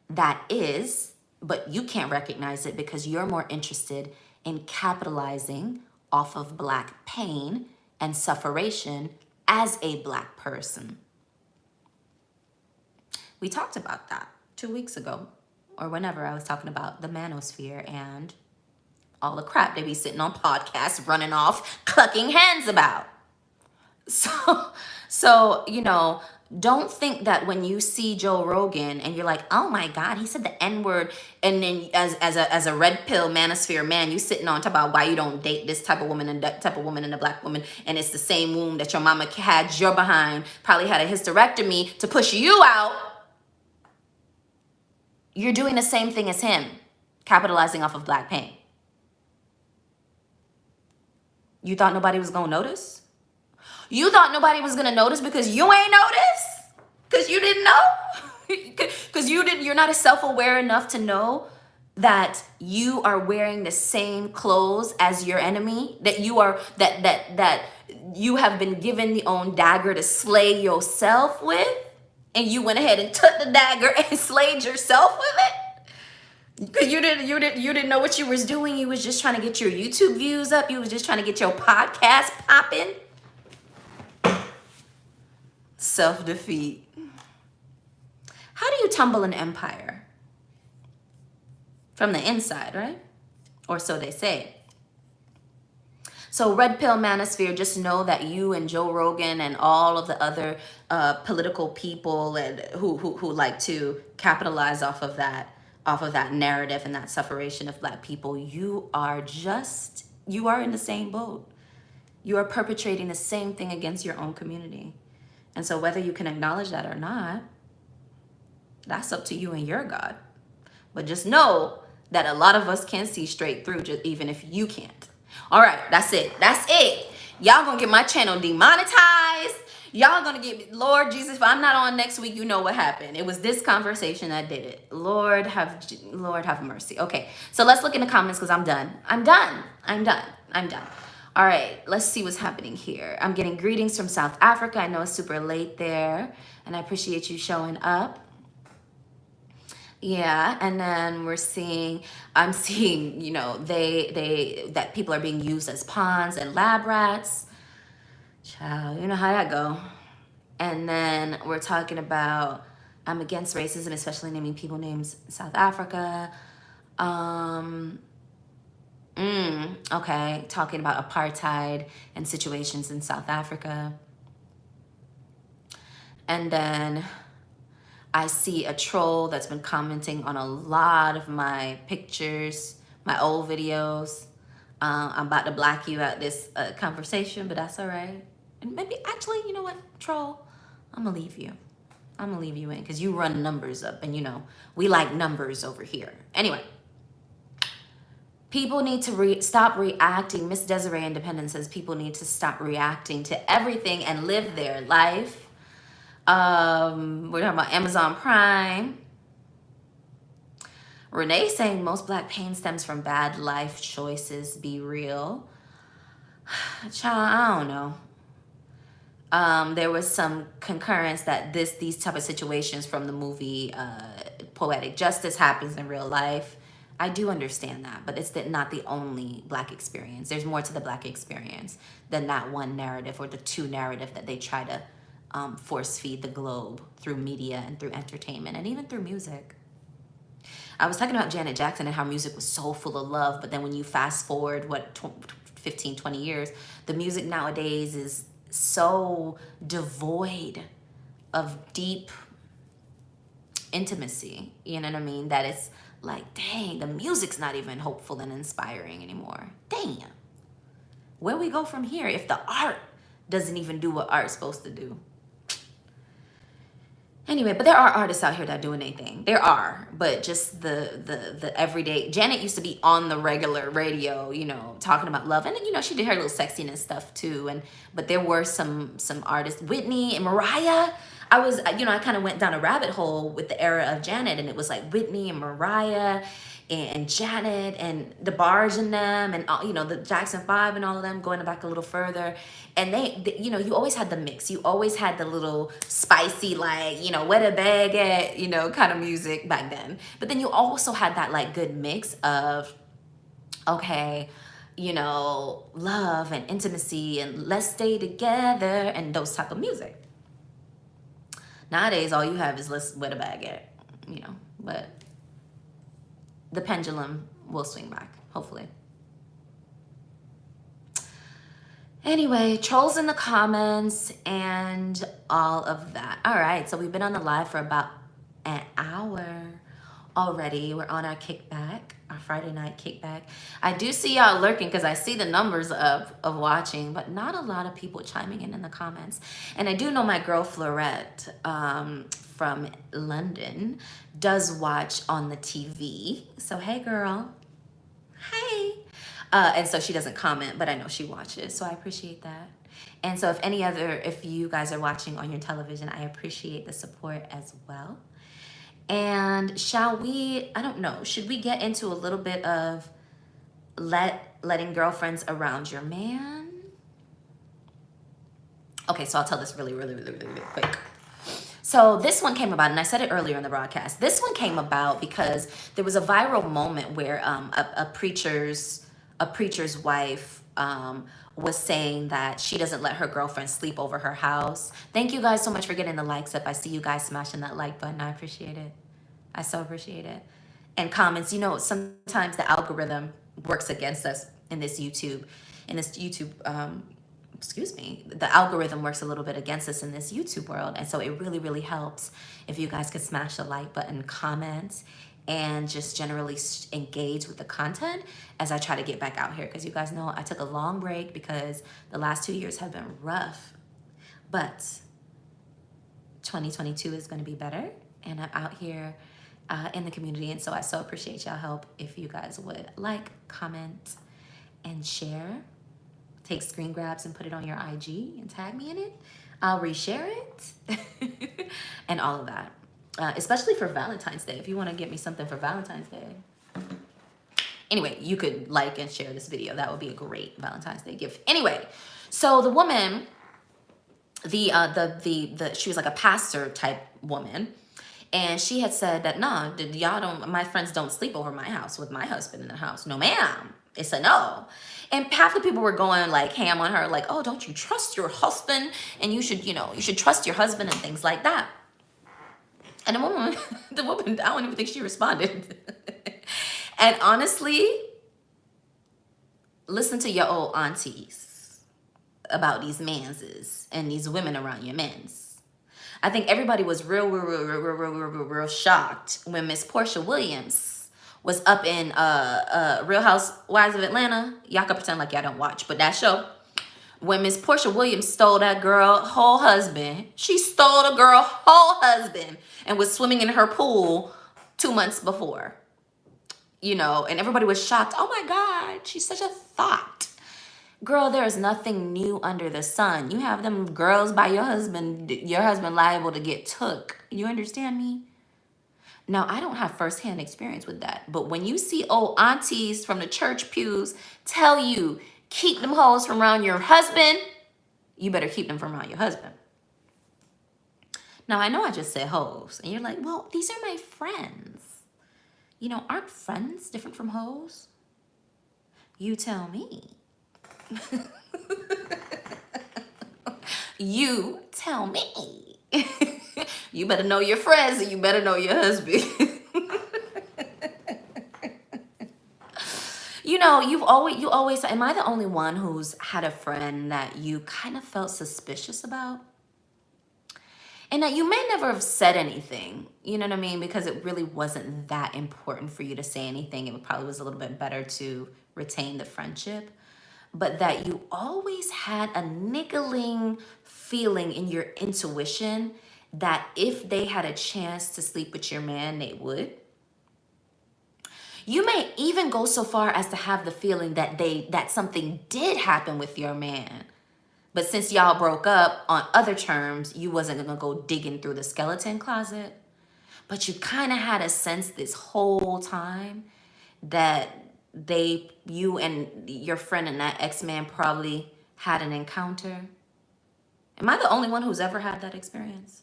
that is, but you can't recognize it because you're more interested in capitalizing off of Black pain and sufferation as a Black person. We talked about that 2 weeks ago, or whenever I was talking about the manosphere and all the crap they be sitting on podcasts running off, clucking hands about. So, you know, don't think that when you see Joe Rogan and you're like, oh my God, he said the N-word, and then as a red pill manosphere man, you sitting on top about why you don't date this type of woman and that type of woman and a Black woman, and it's the same womb that your mama had your behind, probably had a hysterectomy to push you out. You're doing the same thing as him, capitalizing off of Black pain. You thought nobody was gonna notice? You thought nobody was gonna notice because you ain't noticed? Because you didn't know? Because you're not self-aware enough to know that you are wearing the same clothes as your enemy, that you are that you have been given the own dagger to slay yourself with, and you went ahead and took the dagger and slayed yourself with it? Because you didn't know what you was doing. You was just trying to get your YouTube views up. You was just trying to get your podcast popping. Self-defeat. How do you tumble an empire? From the inside, right? Or so they say. So red pill manosphere, just know that you and Joe Rogan and all of the other political people and who like to capitalize off of that narrative and that sufferation of Black people, you are in the same boat. You are perpetrating the same thing against your own community. And so whether you can acknowledge that or not, that's up to you and your God. But just know that a lot of us can see straight through, just even if you can't. All right, that's it. Y'all gonna get my channel demonetized. Y'all gonna get, Lord Jesus, if I'm not on next week, you know what happened. It was this conversation that did it. Lord have mercy. Okay, so let's look in the comments because I'm done. All right, let's see what's happening here. I'm getting greetings from South Africa. I know it's super late there, and I appreciate you showing up. Yeah, and then I'm seeing, you know, that people are being used as pawns and lab rats. Child, you know how that go. And then we're talking about, I'm against racism, especially naming people names in South Africa. Okay, talking about apartheid and situations in South Africa. And then I see a troll that's been commenting on a lot of my pictures, my old videos. I'm about to block you out this conversation, but that's all right. And maybe, actually, you know what, troll? I'm gonna leave you. I'm gonna leave you in because you run numbers up, and you know, we like numbers over here. Anyway, people need to stop reacting. Miss Desiree Independent says people need to stop reacting to everything and live their life. We're talking about Amazon Prime. Renee saying most Black pain stems from bad life choices. Be real. Child, I don't know. There was some concurrence that these type of situations from the movie Poetic Justice happens in real life. I do understand that, but it's not the only Black experience. There's more to the Black experience than that one narrative or the two narrative that they try to force feed the globe through media and through entertainment and even through music. I was talking about Janet Jackson and how music was so full of love, but then when you fast forward, 15, 20 years, the music nowadays is so devoid of deep intimacy, you know what I mean? That it's like, dang, the music's not even hopeful and inspiring anymore. Damn. Where we go from here if the art doesn't even do what art's supposed to do? Anyway, but there are artists out here that doing anything. There are, but just the everyday. Janet used to be on the regular radio, you know, talking about love, and you know, she did her little sexiness stuff too. And but there were some artists, Whitney and Mariah. I was, you know, I kind of went down a rabbit hole with the era of Janet, and it was like Whitney and Mariah and Janet and the Barge and them, and all, you know, the Jackson 5 and all of them, going back a little further. And they, you know, you always had the mix. You always had the little spicy, like, you know, where the bag at, you know, kind of music back then. But then you also had that like good mix of, okay, you know, love and intimacy and let's stay together and those type of music. Nowadays, all you have is let's where the bag at, you know, but the pendulum will swing back, hopefully. Anyway, trolls in the comments and all of that. All right, so we've been on the live for about an hour already. We're on our kickback, our Friday night kickback. I do see y'all lurking because I see the numbers of watching, but not a lot of people chiming in the comments. And I do know my girl Florette from London does watch on the TV. So hey girl, hey. And so she doesn't comment, but I know she watches, so I appreciate that. And so if you guys are watching on your television, I appreciate the support as well. And shall we, I don't know, should we get into a little bit of letting girlfriends around your man? Okay, so I'll tell this really quick. So this one came about, and I said it earlier in the broadcast. This one came about because there was a viral moment where a preacher's wife was saying that she doesn't let her girlfriend sleep over her house. Thank you guys so much for getting the likes up. I see you guys smashing that like button. I appreciate it. I so appreciate it. And comments, you know, sometimes the algorithm works against us in this YouTube, the algorithm works a little bit against us in this YouTube world. And so it really helps if you guys could smash the like button, comment, and just generally engage with the content as I try to get back out here. Because you guys know I took a long break because the last 2 years have been rough. But 2022 is going to be better. And I'm out here in the community. And so I so appreciate y'all help if you guys would like, comment, and share. Take screen grabs and put it on your IG and tag me in it. I'll reshare it and all of that. Especially for Valentine's Day. If you want to get me something for Valentine's Day. Anyway, you could like and share this video. That would be a great Valentine's Day gift. Anyway, so the woman, she was like a pastor type woman. And she had said that, no, my friends don't sleep over my house with my husband in the house. No, ma'am. It's a no. And half the people were going like ham on her, like, oh, don't you trust your husband? And you should trust your husband and things like that. And the woman, I don't even think she responded. And honestly, listen to your old aunties about these manses and these women around your men's. I think everybody was real shocked when Miss Portia Williams was up in Real Housewives of Atlanta. Y'all can pretend like y'all don't watch, but that show. When Miss Portia Williams stole that girl whole husband, she stole the girl whole husband and was swimming in her pool 2 months before. You know, and everybody was shocked. Oh my God, she's such a thought. Girl, there is nothing new under the sun. You have them girls by your husband liable to get took. You understand me? Now, I don't have firsthand experience with that. But when you see old aunties from the church pews tell you, keep them hoes from around your husband, you better keep them from around your husband. Now, I know I just said hoes. And you're like, well, these are my friends. You know, aren't friends different from hoes? You tell me. You tell me. You better know your friends and you better know your husband. You know, you always, am I the only one who's had a friend that you kind of felt suspicious about? And that you may never have said anything, you know what I mean? Because it really wasn't that important for you to say anything. It probably was a little bit better to retain the friendship. But that you always had a niggling feeling in your intuition that if they had a chance to sleep with your man, they would. You may even go so far as to have the feeling that something did happen with your man. But since y'all broke up on other terms, you wasn't gonna go digging through the skeleton closet. But you kind of had a sense this whole time that you and your friend and that ex-man probably had an encounter. Am I the only one who's ever had that experience?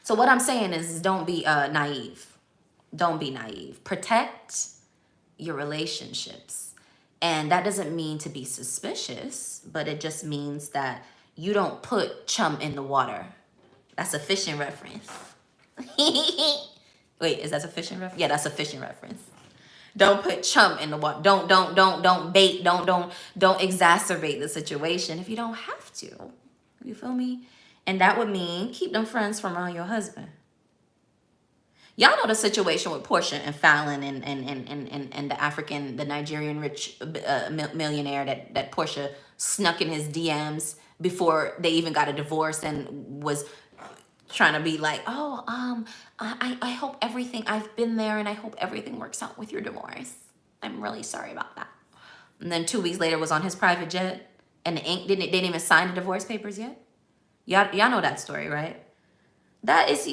So what I'm saying is don't be naive. Don't be naive. Protect your relationships. And that doesn't mean to be suspicious, but it just means that you don't put chum in the water. That's a fishing reference. Wait, is that a fishing reference? Yeah, that's a fishing reference. Don't put chum in the water. Don't bait. Don't exacerbate the situation if you don't have to. You feel me? And that would mean keep them friends from around your husband. Y'all know the situation with Portia and Fallon and the Nigerian rich millionaire that Portia snuck in his DMs before they even got a divorce and was trying to be like, oh, I hope everything, I've been there and I hope everything works out with your divorce. I'm really sorry about that. And then 2 weeks later was on his private jet and the ink, they didn't even sign the divorce papers yet. Y'all know that story, right? That is,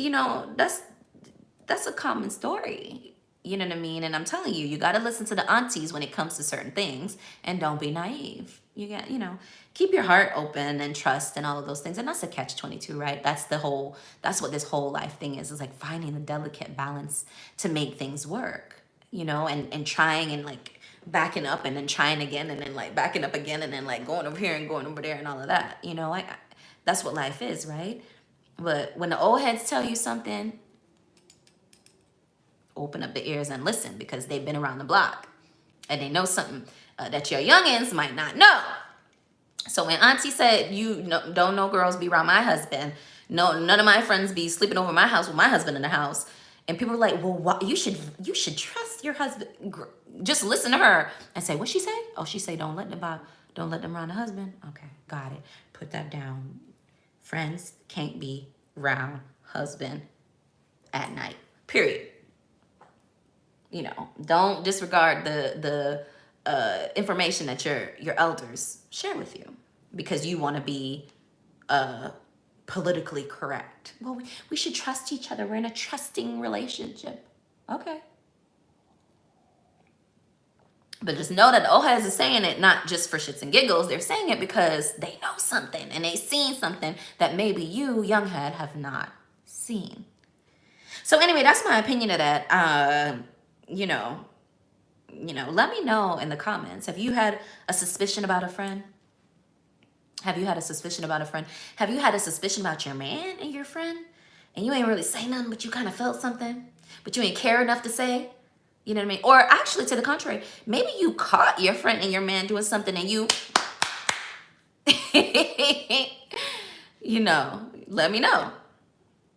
that's a common story. You know what I mean? And I'm telling you, you got to listen to the aunties when it comes to certain things and don't be naive. You got, keep your heart open and trust and all of those things. And that's a catch-22, right? That's what this whole life thing is like finding the delicate balance to make things work, and trying and like backing up and then trying again and then like backing up again and then like going over here and going over there and all of that. That's what life is, right? But when the old heads tell you something, open up the ears and listen because they've been around the block and they know something that your youngins might not know. So when Auntie said, don't know girls be around my husband, no, none of my friends be sleeping over my house with my husband in the house, and people were like, well, what? You should trust your husband. Just listen to her and say, what she say? Oh, she say don't let them around the husband. Okay, got it. Put that down. Friends can't be around husband at night. Period. Don't disregard the information that your elders share with you because you want to be politically correct. Well, we should trust each other. We're in a trusting relationship. Okay. But just know that the old heads are saying it not just for shits and giggles. They're saying it because they know something and they've seen something that maybe you, young head, have not seen. So anyway, that's my opinion of that. Let me know in the comments. Have you had a suspicion about a friend? Have you had a suspicion about a friend? Have you had a suspicion about your man and your friend? And you ain't really say nothing, but you kind of felt something, but you ain't care enough to say? You know what I mean? Or actually, to the contrary, maybe you caught your friend and your man doing something and you, let me know.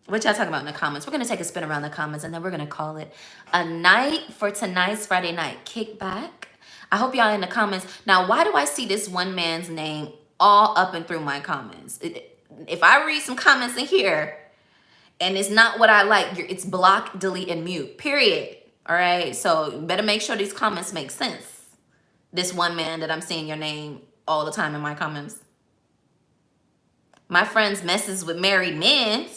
What y'all talking about in the comments? We're going to take a spin around the comments and then we're going to call it a night for tonight's Friday night kickback. I hope y'all in the comments. Now, why do I see this one man's name all up and through my comments? If I read some comments in here and it's not what I like, it's block, delete, and mute, period. All right? So you better make sure these comments make sense. This one man that I'm seeing your name all the time in my comments. My friends messes with married men.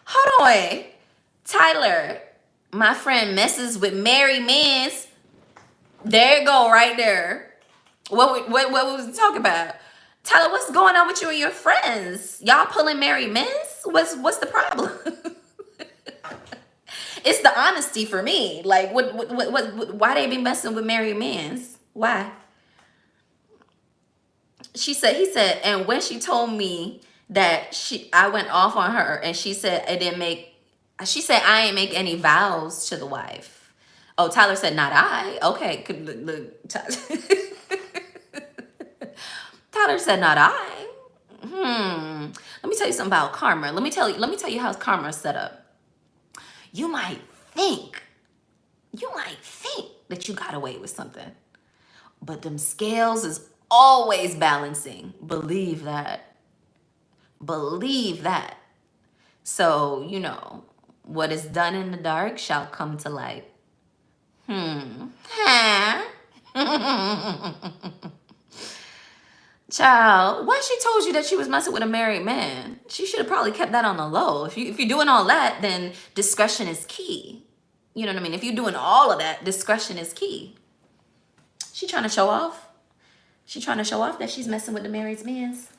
Hold on, Tyler. My friend messes with married men. There you go, right there. What was we talking about? Tyler, what's going on with you and your friends? Y'all pulling married men? What's the problem? It's the honesty for me. Like, what? Why they be messing with married men? Why? He said, and when she told me that I went off on her, and she said I ain't make any vows to the wife. Oh, Tyler said, not I. Okay, Tyler said, not I. Let me tell you something about karma. Let me tell you how karma is set up. You might think that you got away with something, but them scales is always balancing. Believe that. Believe that. So, you know, what is done in the dark shall come to light. Huh? Child, why she told you that she was messing with a married man? She should have probably kept that on the low. If you're doing all that, then discretion is key. You know what I mean? If you're doing all of that, discretion is key. She trying to show off. She trying to show off that she's messing with the married man's.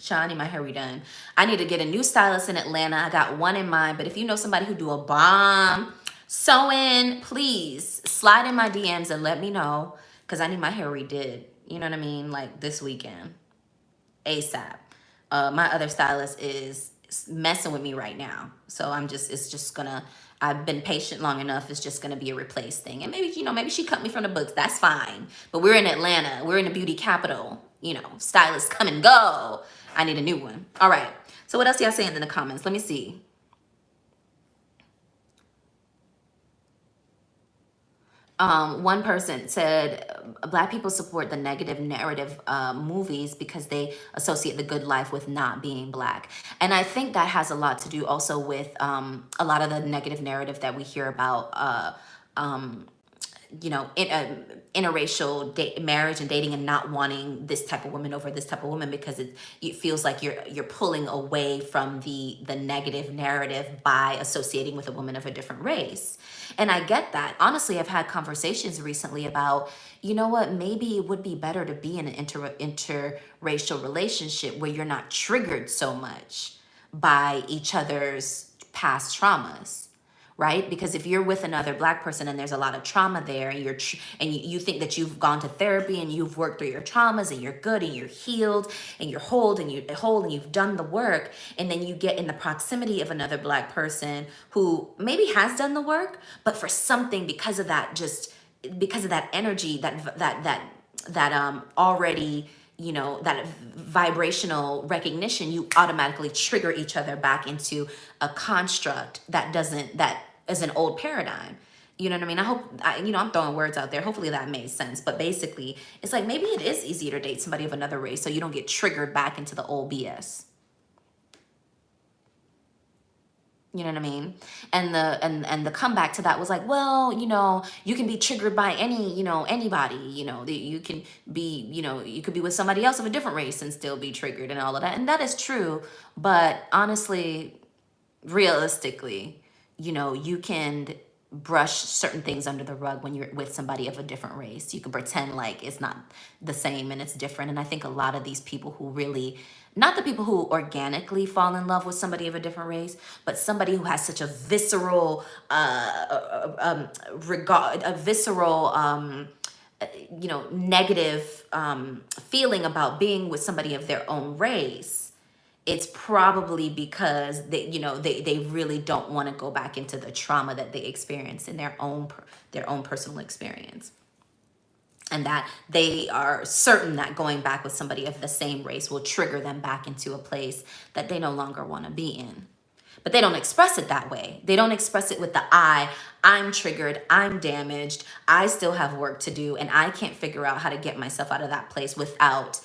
Child, I need my hair redone. I need to get a new stylist in Atlanta. I got one in mind, but if you know somebody who do a bomb sewing, please slide in my DMs and let me know, because I need my hair redid. You know what I mean? Like this weekend, ASAP. My other stylist is messing with me right now, so I've been patient long enough. It's just gonna be a replace thing, and maybe, you know, maybe she cut me from the books. That's fine. But we're in Atlanta. We're in the beauty capital. You know, stylists come and go. I need a new one. All right. So what else y'all saying in the comments? Let me see. One person said, Black people support the negative narrative movies because they associate the good life with not being Black. And I think that has a lot to do also with a lot of the negative narrative that we hear about you know, interracial marriage and dating, and not wanting this type of woman over this type of woman, because it feels like you're pulling away from the negative narrative by associating with a woman of a different race. And I get that. Honestly, I've had conversations recently about, you know what, maybe it would be better to be in an interracial relationship where you're not triggered so much by each other's past traumas. Right? Because if you're with another Black person and there's a lot of trauma there, and you think that you've gone to therapy and you've worked through your traumas and you're good and you're healed and you're whole and you've done the work, and then you get in the proximity of another Black person who maybe has done the work, but for something, because of that energy, that already, you know, that vibrational recognition, you automatically trigger each other back into a construct that is an old paradigm. You know what I mean? You know, I'm throwing words out there. Hopefully that made sense. But basically, it's like, maybe it is easier to date somebody of another race so you don't get triggered back into the old BS. You know what I mean? And the comeback to that was like, well, you know, you can be triggered by anybody, you know, you can be, you know, you could be with somebody else of a different race and still be triggered and all of that. And that is true. But honestly, realistically, you know, you can brush certain things under the rug when you're with somebody of a different race. You can pretend like it's not the same and it's different. And I think a lot of these people who really, not the people who organically fall in love with somebody of a different race, but somebody who has such a visceral regard, a visceral you know, negative feeling about being with somebody of their own race, it's probably because they really don't want to go back into the trauma that they experienced in their own personal experience. And that they are certain that going back with somebody of the same race will trigger them back into a place that they no longer want to be in. But they don't express it that way. They don't express it with the I'm triggered, I'm damaged, I still have work to do, and I can't figure out how to get myself out of that place without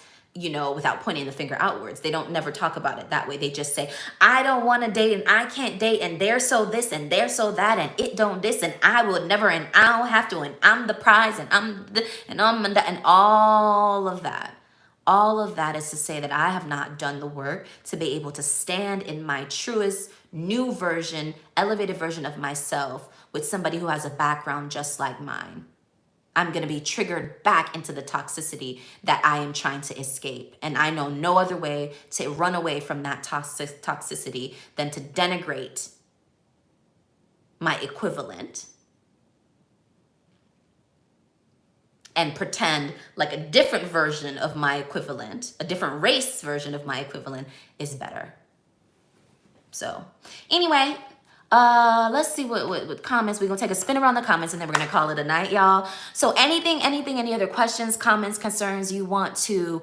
pointing the finger outwards. They don't never talk about it that way. They just say, I don't want to date and I can't date and they're so this and they're so that and it don't this and I would never and I don't have to and I'm the prize and I'm that and all of that. All of that is to say that I have not done the work to be able to stand in my truest, new version, elevated version of myself with somebody who has a background just like mine. I'm going to be triggered back into the toxicity that I am trying to escape. And I know no other way to run away from that toxicity than to denigrate my equivalent and pretend like a different version of my equivalent, a different race version of my equivalent is better. So anyway, let's see what comments. We're gonna take a spin around the comments and then we're gonna call it a night, y'all. So any other questions, comments, concerns you want to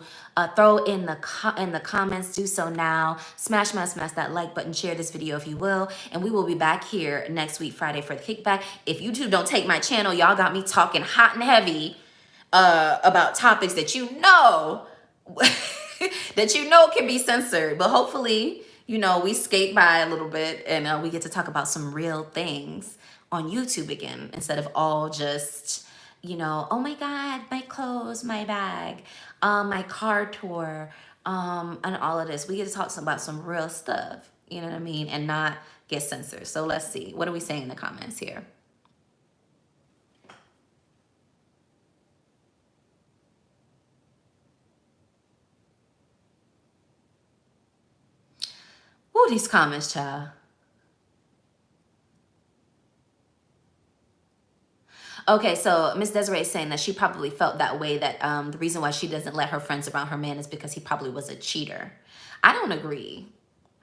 throw in the comments, do so now. Smash that like button, share this video if you will, and we will be back here next week, Friday, for the kickback. If you two don't take my channel, y'all got me talking hot and heavy about topics that you know that you know can be censored. But hopefully, you know, we skate by a little bit and we get to talk about some real things on YouTube again instead of all just, you know, oh my God, my clothes, my bag, my car tour, and all of this. We get to talk about some real stuff, you know what I mean, and not get censored. So let's see. What are we saying in the comments here? Ooh, these comments, child. Okay, so Miss Desiree is saying that she probably felt that way, that the reason why she doesn't let her friends around her man is because he probably was a cheater. I don't agree.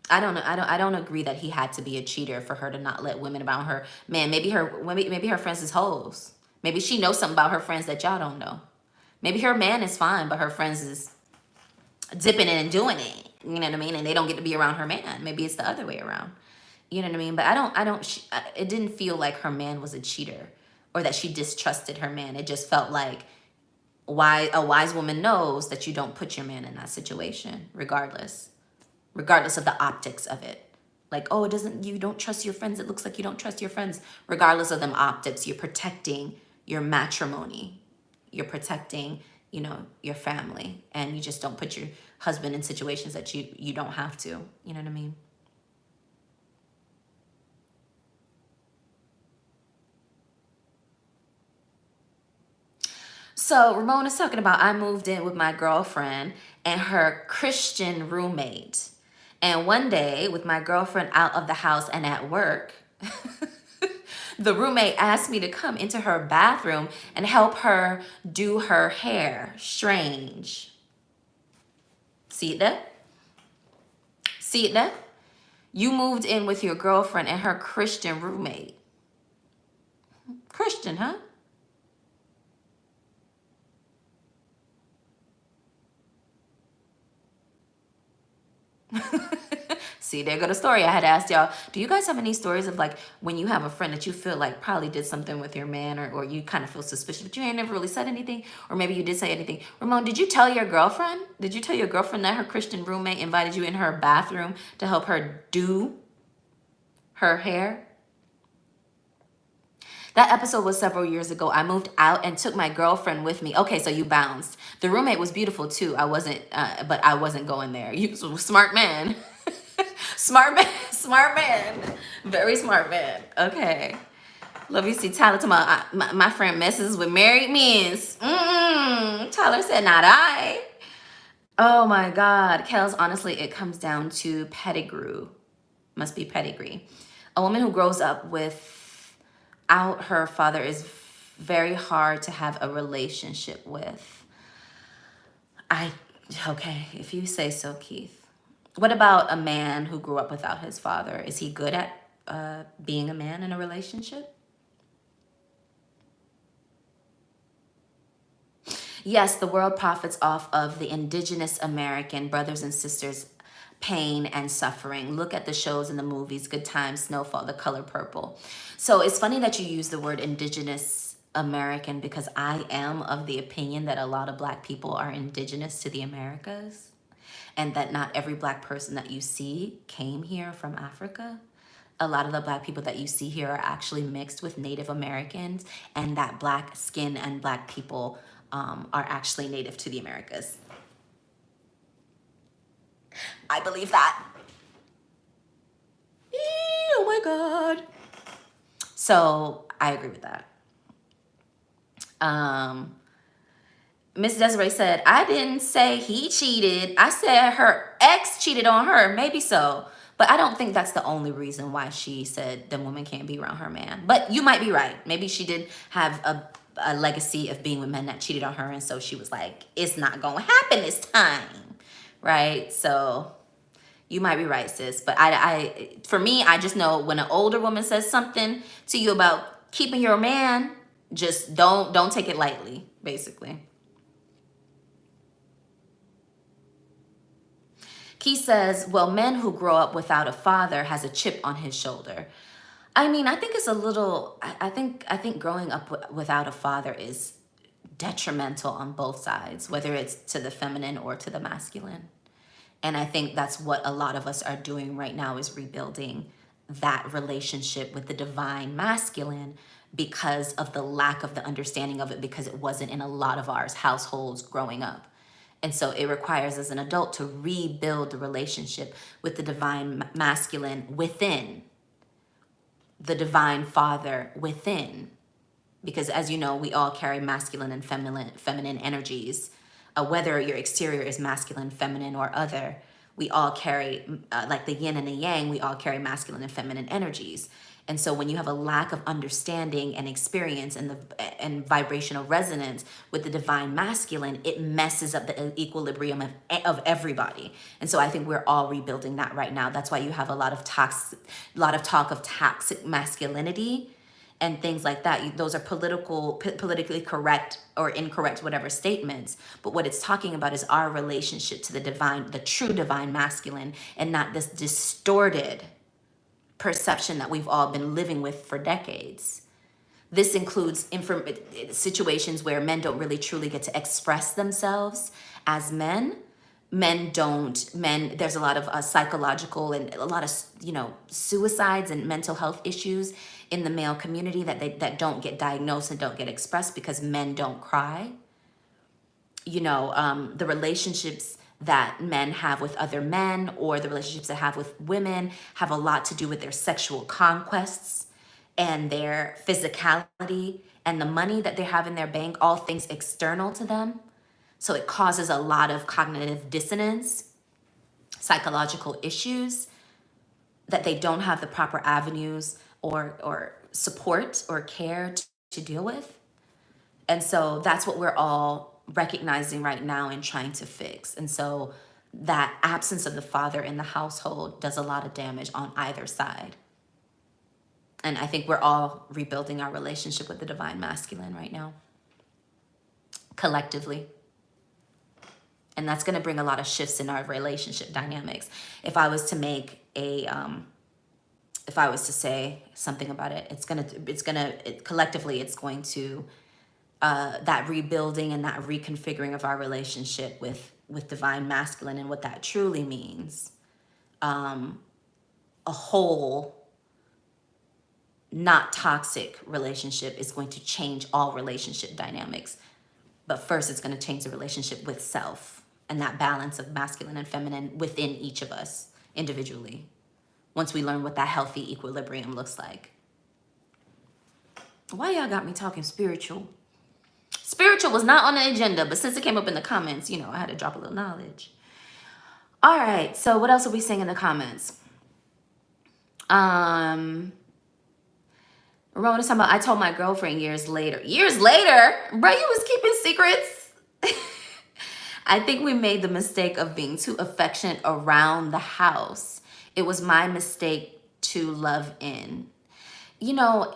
I don't know. I don't agree that he had to be a cheater for her to not let women around her man. Maybe her friends is hoes. Maybe she knows something about her friends that y'all don't know. Maybe her man is fine, but her friends is dipping in and doing it. You know what I mean? And they don't get to be around her man. Maybe it's the other way around. You know what I mean? But it didn't feel like her man was a cheater or that she distrusted her man. It just felt like why a wise woman knows that you don't put your man in that situation, regardless of the optics of it. Like, oh, you don't trust your friends. It looks like you don't trust your friends. Regardless of them optics, you're protecting your matrimony. You're protecting, you know, your family. And you just don't put your husband in situations that you don't have to. You know what I mean? So Ramon is talking about, I moved in with my girlfriend and her Christian roommate. And one day, with my girlfriend out of the house and at work, the roommate asked me to come into her bathroom and help her do her hair. Strange. See it there? See it there? You moved in with your girlfriend and her Christian roommate. Christian, huh? See, there go the story. I had asked y'all, do you guys have any stories of like when you have a friend that you feel like probably did something with your man, or you kind of feel suspicious, but you ain't never really said anything? Or maybe you did say anything. Ramon, did you tell your girlfriend? Did you tell your girlfriend that her Christian roommate invited you in her bathroom to help her do her hair? That episode was several years ago. I moved out and took my girlfriend with me. Okay, so you bounced. The roommate was beautiful too. But I wasn't going there. You smart man. Smart man, smart man. Very smart man. Okay. Love you see Tyler tomorrow. My friend messes with married men. Tyler said, not I. Oh my God. KELLS, honestly, it comes down to pedigree. Must be pedigree. A woman who grows up without her father is very hard to have a relationship with. Okay, if you say so, Keith. What about a man who grew up without his father? Is he good at being a man in a relationship? Yes, the world profits off of the indigenous American brothers and sisters' pain and suffering. Look at the shows and the movies, Good Times, Snowfall, The Color Purple. So it's funny that you use the word indigenous American, because I am of the opinion that a lot of Black people are indigenous to the Americas, and that not every Black person that you see came here from Africa. A lot of the Black people that you see here are actually mixed with Native Americans, and that Black skin and Black people are actually native to the Americas. I believe that. Oh my God. So I agree with that. Miss Desiree said, I didn't say he cheated. I said her ex cheated on her. Maybe so. But I don't think that's the only reason why she said the woman can't be around her man. But you might be right. Maybe she did have a legacy of being with men that cheated on her. And so she was like, it's not going to happen this time. Right? So you might be right, sis. But for me, I just know when an older woman says something to you about keeping your man, just don't take it lightly, basically. Keith says, well, men who grow up without a father has a chip on his shoulder. I mean, I think it's a little, I think growing up without a father is detrimental on both sides, whether it's to the feminine or to the masculine. And I think that's what a lot of us are doing right now, is rebuilding that relationship with the divine masculine because of the lack of the understanding of it, because it wasn't in a lot of our households growing up. And so it requires, as an adult, to rebuild the relationship with the divine masculine within, the divine father within. Because as you know, we all carry masculine and feminine energies. Whether your exterior is masculine, feminine, or other, we all carry, like the yin and the yang, we all carry masculine and feminine energies. And so when you have a lack of understanding and experience and vibrational resonance with the divine masculine, it messes up the equilibrium of everybody. And so I think we're all rebuilding that right now. That's why you have a lot of talk of toxic masculinity and things like that. Those are politically correct or incorrect, whatever statements. But what it's talking about is our relationship to the divine, the true divine masculine, and not this distorted perception that we've all been living with for decades. This includes situations where men don't really truly get to express themselves as men. There's a lot of psychological and a lot of, suicides and mental health issues in the male community that don't get diagnosed and don't get expressed because men don't cry. The relationships that men have with other men, or the relationships they have with women, have a lot to do with their sexual conquests and their physicality and the money that they have in their bank, all things external to them. So it causes a lot of cognitive dissonance, psychological issues, that they don't have the proper avenues or support or care to deal with. And so that's what we're all recognizing right now and trying to fix. And so that absence of the father in the household does a lot of damage on either side. And I think we're all rebuilding our relationship with the divine masculine right now, collectively. And that's going to bring a lot of shifts in our relationship dynamics. If I was to say something about it, collectively, it's going to, that rebuilding and that reconfiguring of our relationship with divine masculine and what that truly means. A whole, not toxic relationship is going to change all relationship dynamics. But first, it's going to change the relationship with self and that balance of masculine and feminine within each of us individually, once we learn what that healthy equilibrium looks like. Why y'all got me talking spiritual? Spiritual was not on the agenda, but since it came up in the comments, I had to drop a little knowledge. All right, so what else are we saying in the comments? Rohan is talking about, I told my girlfriend years later. Years later? Bro, you was keeping secrets? I think we made the mistake of being too affectionate around the house. It was my mistake to love in. I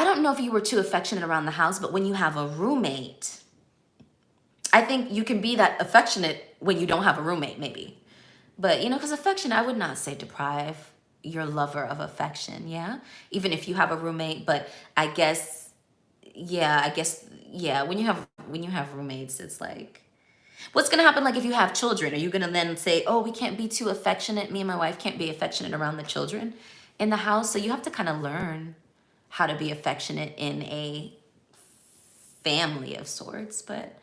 don't know if you were too affectionate around the house, but when you have a roommate, I think you can be that affectionate when you don't have a roommate, maybe. But, because affection, I would not say deprive your lover of affection, yeah? Even if you have a roommate, but I guess, when you have roommates, it's like, what's gonna happen, like, if you have children? Are you gonna then say, oh, we can't be too affectionate, me and my wife can't be affectionate around the children in the house? So you have to kind of learn how to be affectionate in a family of sorts. But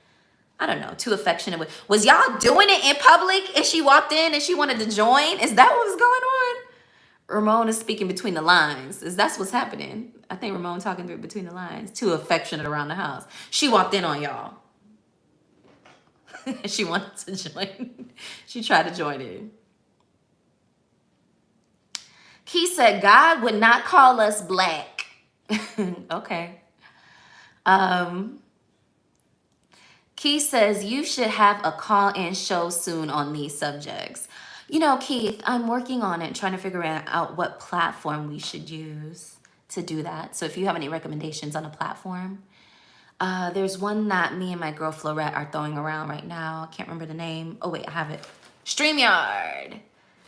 I don't know, too affectionate. Was y'all doing it in public and she walked in and she wanted to join? Is that what was going on? Ramon is speaking between the lines. That's what's happening. I think Ramon talking through between the lines. Too affectionate around the house. She walked in on y'all. She wanted to join. She tried to join in. Key said, God would not call us black. Okay. Key says, you should have a call-in show soon on these subjects. Keith, I'm working on it, trying to figure out what platform we should use to do that. So if you have any recommendations on a platform, there's one that me and my girl Florette are throwing around right now. I can't remember the name. Oh, wait, I have it. StreamYard.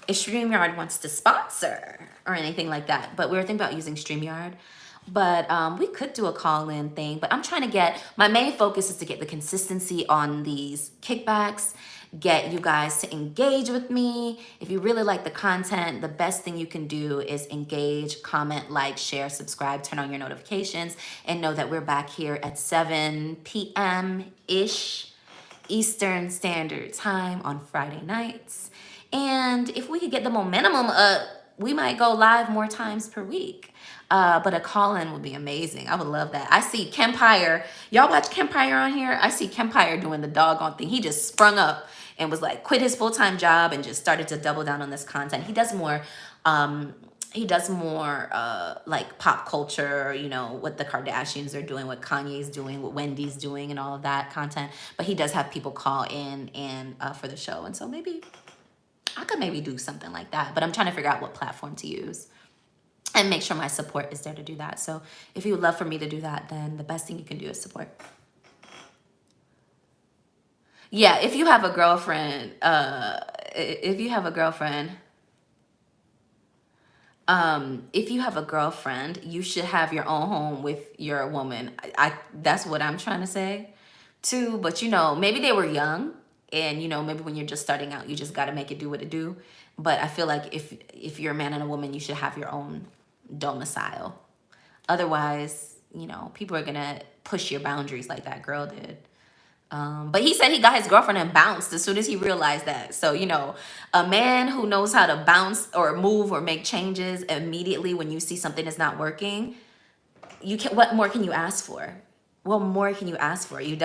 If StreamYard wants to sponsor or anything like that. But we were thinking about using StreamYard. But we could do a call-in thing. But I'm trying to get, my main focus is to get the consistency on these kickbacks, get you guys to engage with me. If you really like the content, the best thing you can do is engage, comment, like, share, subscribe, turn on your notifications, and know that we're back here at 7 p.m.-ish Eastern Standard Time on Friday nights. And if we could get the momentum up, we might go live more times per week. But a call-in would be amazing. I would love that. I see Kempire. Y'all watch Kempire on here? I see Kempire doing the doggone thing. He just sprung up and was like, quit his full-time job and just started to double down on this content. He does more like pop culture, you know, what the Kardashians are doing, what Kanye's doing, what Wendy's doing, and all of that content. But he does have people call in and for the show. And so maybe I could maybe do something like that. But I'm trying to figure out what platform to use and make sure my support is there to do that. So if you would love for me to do that, then the best thing you can do is support. Yeah, if you have a girlfriend, if you have a girlfriend, you should have your own home with your woman. That's what I'm trying to say too. But you know, maybe they were young, and you know, maybe when you're just starting out, you just got to make it do what it do. But I feel like if you're a man and a woman, you should have your own domicile. Otherwise, you know, people are gonna push your boundaries like that girl did. But he said he got his girlfriend and bounced as soon as he realized that. So, you know, a man who knows how to bounce or move or make changes immediately when you see something is not working, what more can you ask for? What more can you ask for? You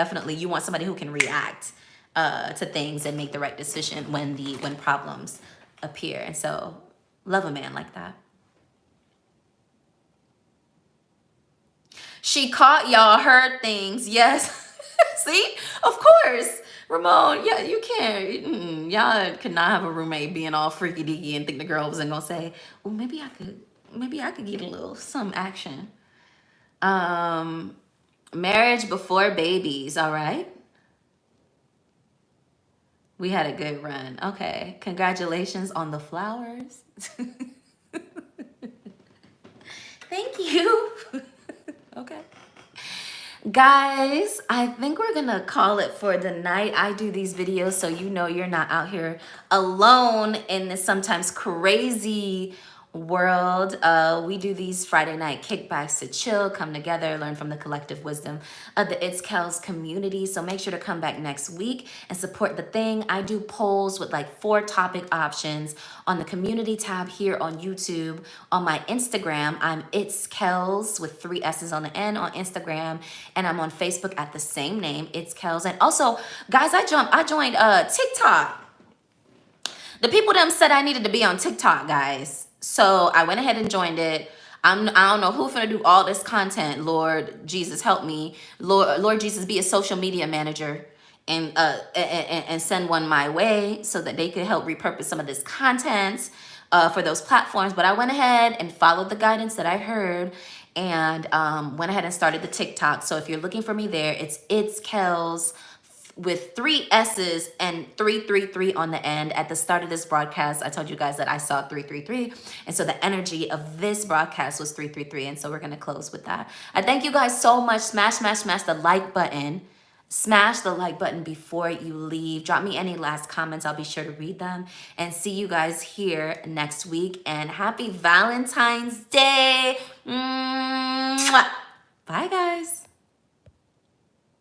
want somebody who can react to things and make the right decision when problems appear. And so love a man like that. She caught y'all, heard things. Yes. See, of course, Ramon. Yeah, you can't. Y'all could not have a roommate being all freaky deaky and think the girl wasn't gonna say, "Well, maybe I could get a little some action." Marriage before babies. All right. We had a good run. Okay, congratulations on the flowers. Thank you. Okay. Guys, I think we're gonna call it for the night. I do these videos so you know you're not out here alone in this sometimes crazy world. We do these Friday night kickbacks to chill, come together, learn from the collective wisdom of the It's KELLS community. So make sure to come back next week and support the thing. I do polls with like 4 topic options on the community tab here on YouTube. On my Instagram, I'm It's KELLS with 3 S's on the end on Instagram, and I'm on Facebook at the same name, It's KELLS. And also, guys, I joined TikTok. The people them said I needed to be on TikTok, guys. So I went ahead and joined it. I don't know who's gonna do all this content. Lord Jesus, help me. Lord Jesus, be a social media manager and send one my way so that they could help repurpose some of this content for those platforms. But I went ahead and followed the guidance that I heard and went ahead and started the TikTok. So if you're looking for me there, it's KELLS with 3 S's and 333 on the end. At the start of this broadcast, I told you guys that I saw 333. And so the energy of this broadcast was 333. And so we're going to close with that. I thank you guys so much. Smash the like button. Smash the like button before you leave. Drop me any last comments. I'll be sure to read them. And see you guys here next week. And happy Valentine's Day. Mwah. Bye, guys.